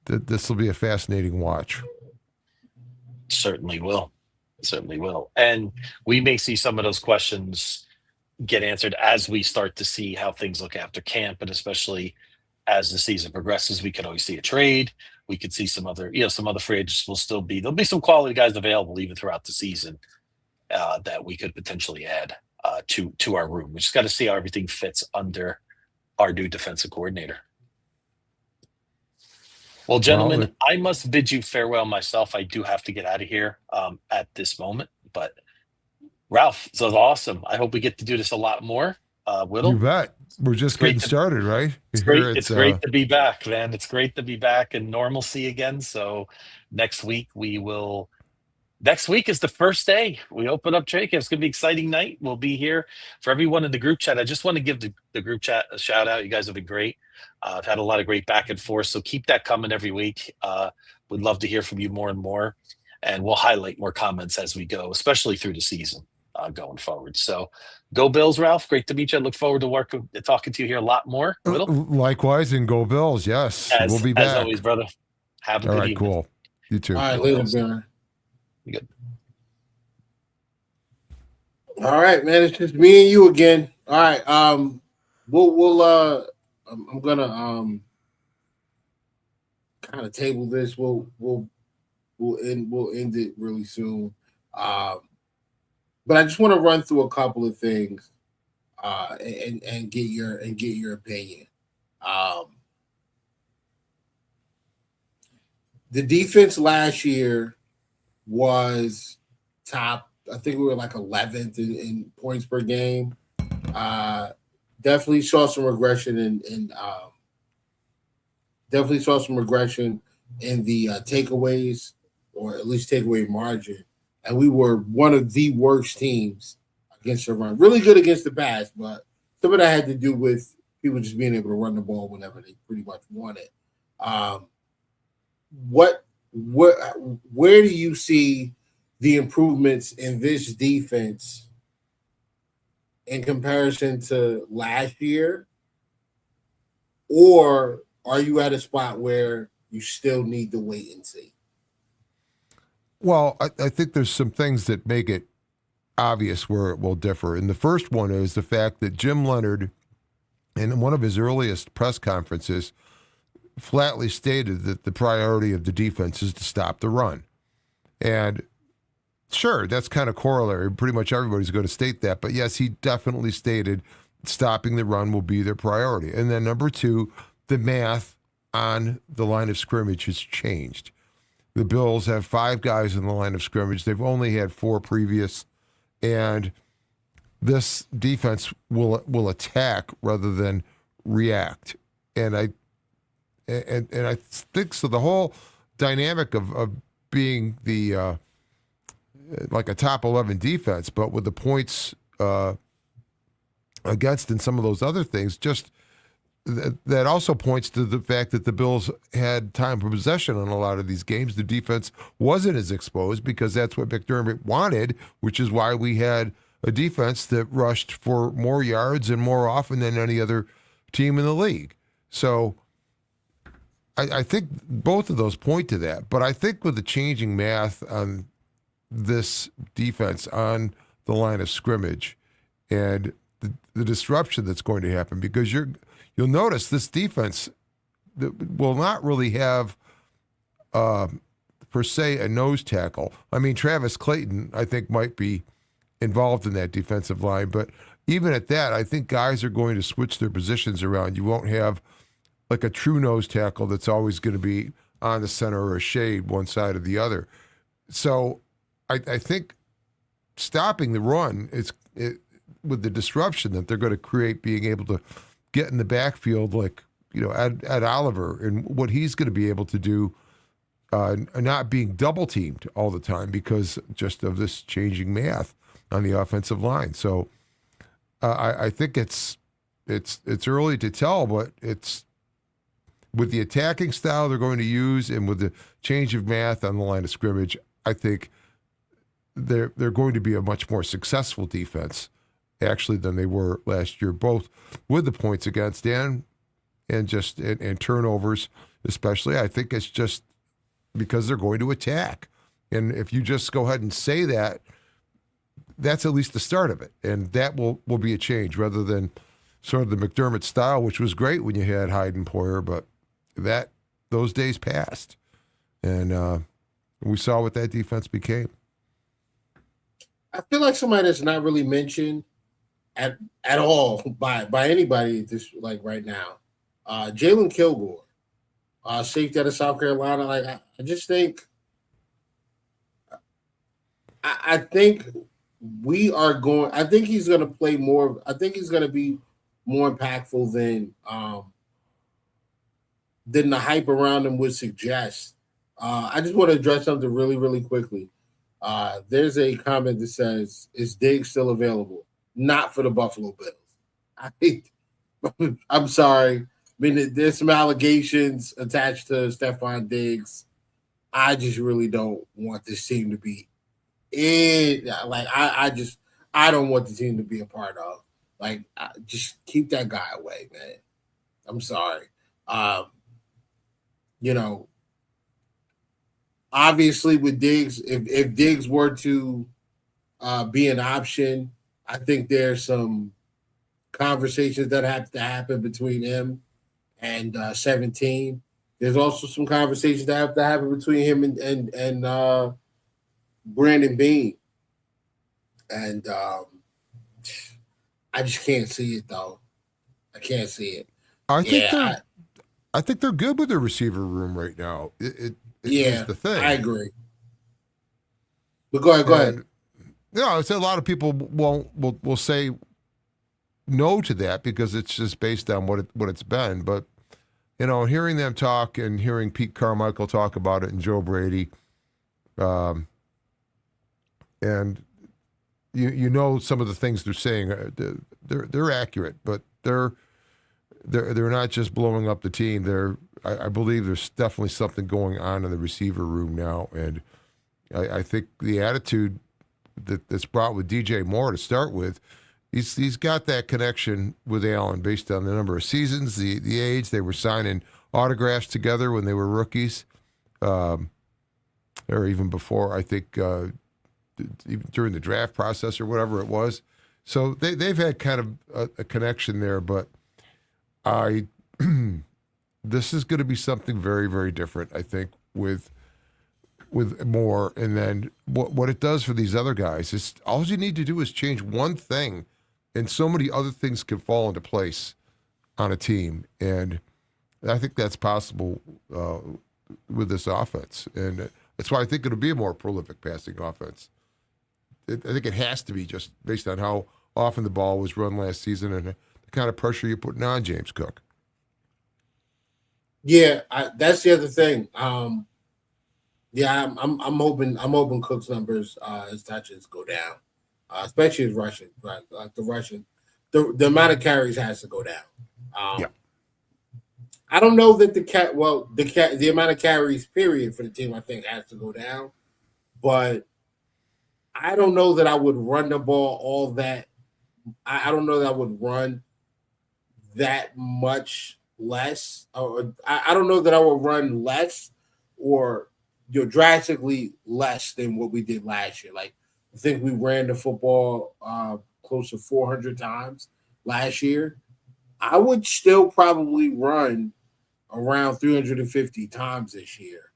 this will be a fascinating watch. Certainly will. And we may see some of those questions get answered as we start to see how things look after camp, and especially as the season progresses. We could always see a trade. We could see some other free agents there'll be some quality guys available even throughout the season that we could potentially add to our room. We just got to see how everything fits under our new defensive coordinator. Well, gentlemen, I must bid you farewell myself. I do have to get out of here at this moment. But Ralph, this was awesome. I hope we get to do this a lot more. Whittle, you bet. We're just getting started, right? It's great to be back, man. It's great to be back in normalcy again. So next week is the first day we open up trade camp. It's going to be an exciting night. We'll be here for everyone in the group chat. I just want to give the group chat a shout out. You guys have been great. I've had a lot of great back and forth. So keep that coming every week. We'd love to hear from you more and more, and we'll highlight more comments as we go, especially through the season going forward. So go Bills, Ralph. Great to meet you. I look forward to talking to you here a lot more. Whittle? Likewise, and go Bills. Yes, we'll be back. As always, brother. Have a good evening. Cool. You too. All right, later, Baron. Good. All right, man. It's just me and you again. All right. We'll I'm gonna kind of table this. We'll end it really soon. But I just want to run through a couple of things and get your opinion. The defense last year was top. I think we were like 11th in points per game. Definitely saw some regression in the takeaways, or at least takeaway margin. And we were one of the worst teams against the run. Really good against the pass, but some of that had to do with people just being able to run the ball whenever they pretty much wanted. Where do you see the improvements in this defense in comparison to last year? Or are you at a spot where you still need to wait and see? Well, I think there's some things that make it obvious where it will differ. And the first one is the fact that Jim Leonard, in one of his earliest press conferences, flatly stated that the priority of the defense is to stop the run. And sure, that's kind of corollary. Pretty much everybody's going to state that. But yes, he definitely stated stopping the run will be their priority. And then number two, the math on the line of scrimmage has changed. The Bills have 5 guys in the line of scrimmage. They've only had 4 previous. And this defense will attack rather than react. And I think so. The whole dynamic of being the like a top 11 defense, but with the points against and some of those other things, just that also points to the fact that the Bills had time for possession on a lot of these games. The defense wasn't as exposed because that's what McDermott wanted, which is why we had a defense that rushed for more yards and more often than any other team in the league. So I think both of those point to that. But I think with the changing math on this defense on the line of scrimmage and the disruption that's going to happen, because you'll notice this defense will not really have, per se, a nose tackle. I mean, Travis Clayton, I think, might be involved in that defensive line. But even at that, I think guys are going to switch their positions around. You won't have like a true nose tackle that's always going to be on the center or a shade one side or the other. So I think stopping the run with the disruption that they're going to create, being able to get in the backfield like, Ed Oliver and what he's going to be able to do, not being double teamed all the time because just of this changing math on the offensive line. So I think it's early to tell, but it's with the attacking style they're going to use and with the change of math on the line of scrimmage, I think they're going to be a much more successful defense actually than they were last year, both with the points against and turnovers, especially. I think it's just because they're going to attack. And if you just go ahead and say that, that's at least the start of it. And that will be a change rather than sort of the McDermott style, which was great when you had Hyde and Poyer, but those days passed. And we saw what that defense became. I feel like somebody that's not really mentioned at all by anybody this like right now. Jalen Kilgore, safety out of South Carolina. Like I just think, I think we are going. I think he's going to play more. I think he's going to be more impactful than the hype around him would suggest. I just want to address something really, really quickly. There's a comment that says, "Is Diggs still available?" Not for the Buffalo Bills. I'm sorry. I mean, there's some allegations attached to Stephon Diggs. I just really don't want this team to be in. Like I don't want the team to be a part of. Like, just keep that guy away, man. I'm sorry. You know, obviously with Diggs, if Diggs were to be an option, I think there's some conversations that have to happen between him and 17. There's also some conversations that have to happen between him and Brandon Beane. And I just can't see it, though. I can't see it. I think they're good with their receiver room right now. It is the thing. I agree. But go ahead. I said a lot of people will say no to that because it's just based on what it's been. But hearing them talk and hearing Pete Carmichael talk about it and Joe Brady, and some of the things they're saying, they're accurate, but they're not just blowing up the team. I believe there's definitely something going on in the receiver room now, and I think the attitude that's brought with DJ Moore to start with, he's got that connection with Allen based on the number of seasons, the age. They were signing autographs together when they were rookies, or even before. I think even during the draft process or whatever it was. So they've had kind of a connection there, but this is going to be something very, very different, I think, with Moore. And then what it does for these other guys is all you need to do is change one thing, and so many other things can fall into place on a team. And I think that's possible with this offense. And that's why I think it'll be a more prolific passing offense. I think it has to be just based on how often the ball was run last season and the kind of pressure you're putting on James Cook. Yeah, that's the other thing. I'm hoping Cook's numbers, his touches go down, especially his rushing. Right, like the amount of carries has to go down. I don't know that the amount of carries period for the team I think has to go down, but I don't know that I would run the ball all that. I don't know that I would run that much less. Or I don't know that I would run less or drastically less than what we did last year. Like, I think we ran the football close to 400 times last year. I would still probably run around 350 times this year.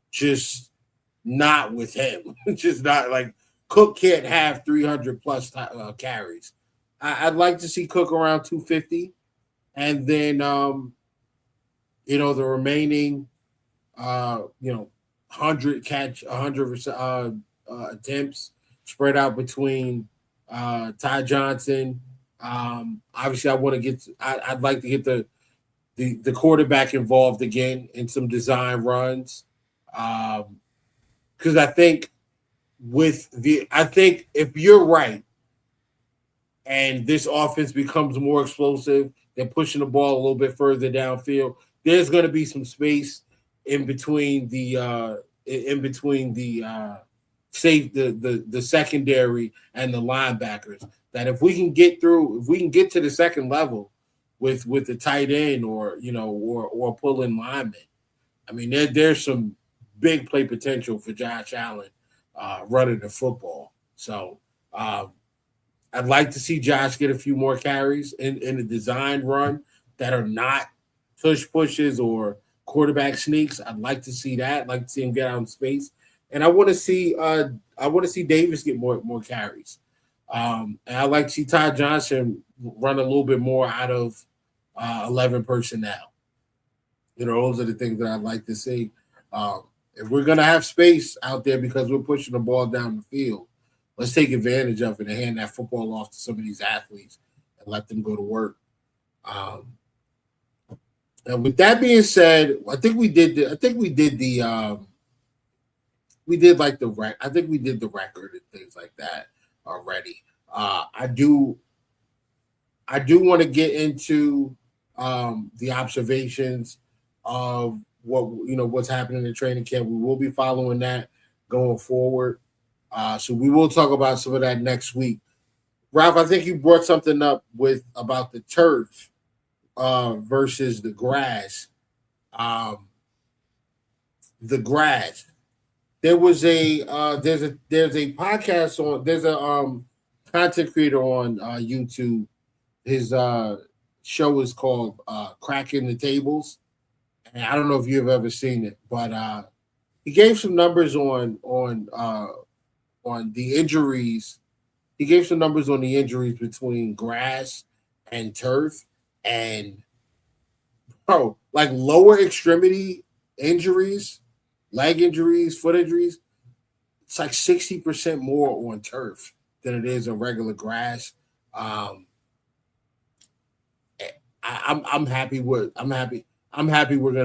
Just not with him. Just not like Cook can't have 300 plus carries. I'd like to see Cook around 250, and then the remaining 100 attempts spread out between Ty Johnson. Obviously, I'd like to get the quarterback involved again in some design runs, because I think if you're right and this offense becomes more explosive, than pushing the ball a little bit further downfield, there's going to be some space in between the secondary and the linebackers. That if we can get to the second level with the tight end or pulling linemen, I mean there's some big play potential for Josh Allen running the football. So I'd like to see Josh get a few more carries in the design run that are not pushes or quarterback sneaks. I'd like to see that. I'd like to see him get out in space, and I want to see Davis get more carries. And I'd like to see Ty Johnson run a little bit more out of 11 personnel. Those are the things that I'd like to see. If we're going to have space out there because we're pushing the ball down the field, let's take advantage of it and hand that football off to some of these athletes and let them go to work. And with that being said, I think we did the record and things like that already. I do want to get into the observations of what's happening in training camp. We will be following that going forward. So we will talk about some of that next week. Ralph, I think you brought something up about the turf versus the grass. The grass. There's a podcast on. There's a content creator on YouTube. His show is called Cracking the Tables, and I don't know if you've ever seen it, but he gave some numbers on the injuries. He gave some numbers on the injuries between grass and turf, and like lower extremity injuries, leg injuries, foot injuries. It's like 60% more on turf than it is on regular grass. I'm happy we're going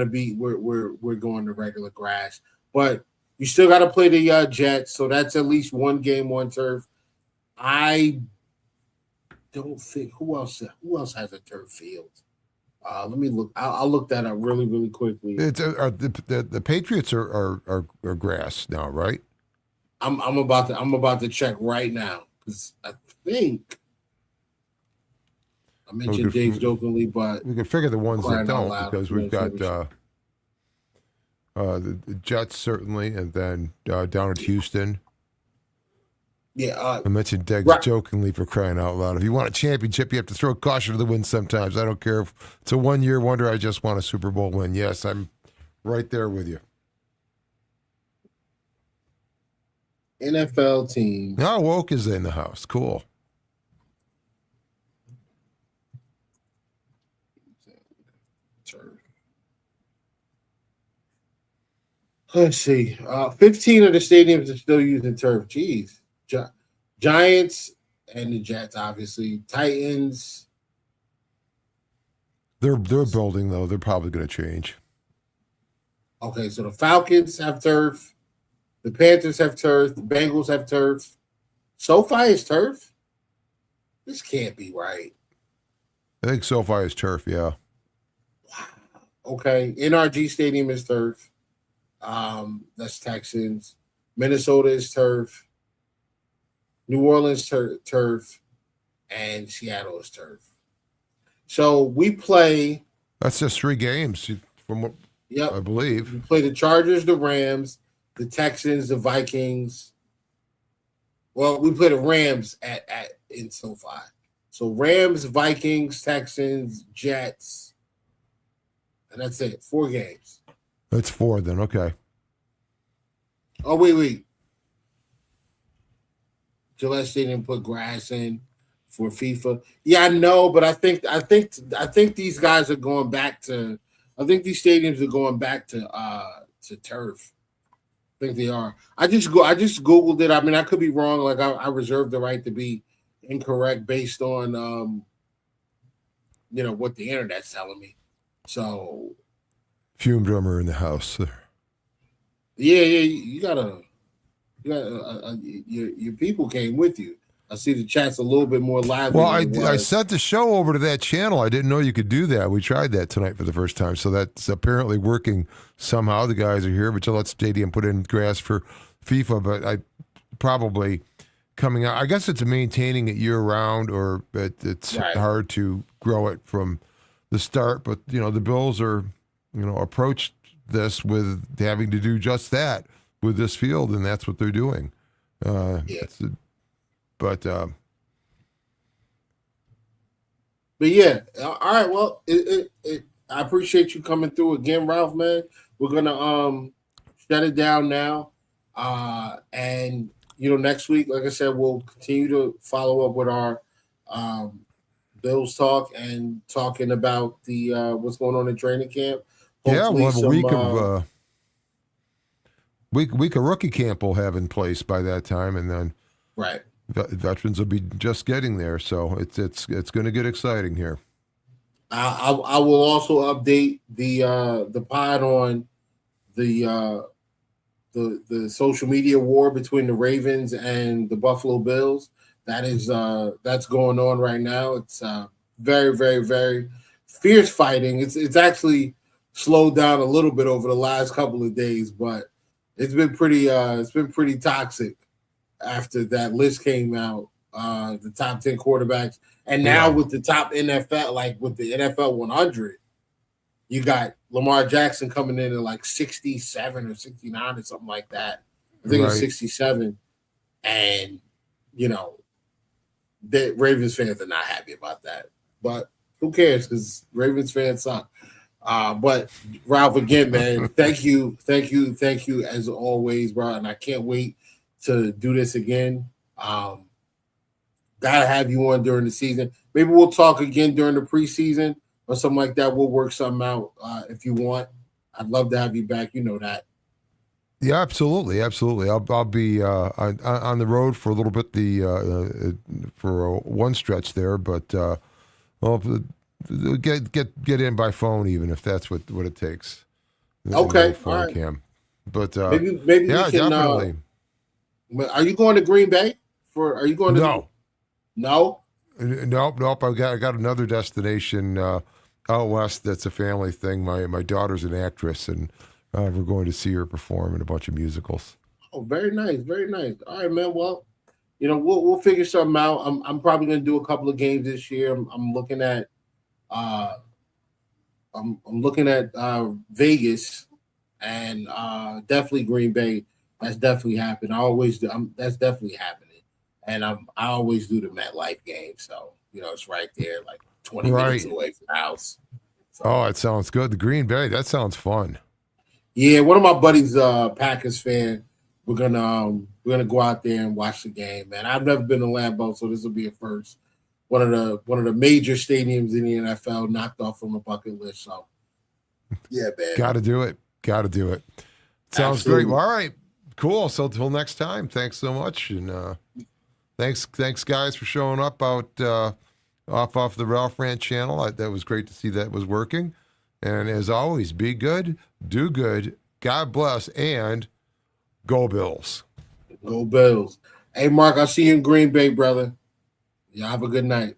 to regular grass, but you still got to play the Jets, so that's at least one game on turf. I don't think who else has a turf field. Let me look. I'll look that up really, really quickly. It's the Patriots are grass now, right? I'm about to check right now because I think I mentioned Dave jokingly, but we can figure the ones that don't because we've got the Jets certainly, and then down at Houston. Yeah, I mentioned Deggs jokingly, for crying out loud. If you want a championship, you have to throw caution to the wind sometimes. I don't care if it's a one-year wonder. I just want a Super Bowl win. Yes, I'm right there with you. NFL team. Now Woke is in the house. Cool. Let's see. 15 of the stadiums are still using turf. Jeez. Giants and the Jets, obviously. Titans. They're building, though. They're probably going to change. Okay, so the Falcons have turf. The Panthers have turf. The Bengals have turf. SoFi is turf? This can't be right. I think SoFi is turf, yeah. Wow. Okay, NRG Stadium is turf. That's Texans. Minnesota is turf. New Orleans turf, and Seattle is turf. So we play. That's just 3 games, from what I believe. We play the Chargers, the Rams, the Texans, the Vikings. Well, we play the Rams in SoFi. So Rams, Vikings, Texans, Jets, and that's it. 4 games. That's 4 then. Okay. Oh wait. Gillette Stadium put grass in for FIFA. Yeah, I know, but I think these guys are going back to. I think these stadiums are going back to turf. I think they are. I just Googled it. I mean, I could be wrong. Like I reserve the right to be incorrect based on what the internet's telling me. So, Fume drummer in the house. Yeah, you gotta. Your people came with you. I see the chat's a little bit more lively. Well, I sent the show over to that channel. I didn't know you could do that. We tried that tonight for the first time, so that's apparently working somehow. The guys are here, but Gillette Stadium put in grass for FIFA, but I probably coming out. I guess it's maintaining it year round, or it's hard to grow it from the start. But the Bills are approached this with having to do just that with this field, and that's what they're doing. But yeah, all right. Well, I appreciate you coming through again, Ralph. Man, we're gonna shut it down now, and next week, like I said, we'll continue to follow up with our Bills talk and talking about the what's going on in training camp. Hopefully we'll have a week of rookie camp we'll have in place by that time, and then veterans will be just getting there. So it's going to get exciting here. I will also update the pod on the social media war between the Ravens and the Buffalo Bills. That's going on right now. It's very, very, very fierce fighting. It's actually slowed down a little bit over the last couple of days, but it's been pretty toxic after that list came out, the top 10 quarterbacks. And now with the top NFL, like with the NFL 100, you got Lamar Jackson coming in at like 67 or 69 or something like that. I think it's 67. And, you know, the Ravens fans are not happy about that. But who cares? Because Ravens fans suck. But Ralph, again, man, thank you as always, bro. And I can't wait to do this again. Gotta have you on during the season. Maybe we'll talk again during the preseason or something like that. We'll work something out if you want. I'd love to have you back. You know that. Yeah, absolutely. I'll be on the road for a little bit for one stretch there, but I'll get in by phone even if that's what it takes. Okay, phone all right. cam. But maybe yeah, we can. definitely. Are you going to Green Bay? Are you going to? No. Nope. I got another destination out west. That's a family thing. My daughter's an actress, and we're going to see her perform in a bunch of musicals. Oh, very nice, very nice. All right, man. Well, you know, we'll figure something out. I'm probably going to do a couple of games this year. I'm looking at Vegas and definitely Green Bay. That's definitely happened. I always do. That's definitely happening. And I always do the MetLife game, so you know it's right there, like 20 minutes away from the house. So, oh, it sounds good. The Green Bay, that sounds fun. Yeah, one of my buddies, Packers fan. We're gonna go out there and watch the game, man. I've never been to Lambeau, so this will be a first. One of the major stadiums in the NFL knocked off from the bucket list. So, yeah, man. Got to do it. Sounds Absolutely. great. All right, cool. So till next time, thanks so much, and thanks guys for showing up out off the Ralph Rant channel. That was great to see that was working. And as always, be good, do good, God bless, and go Bills. Go Bills. Hey, Mark, I'll see you in Green Bay, brother. Y'all have a good night.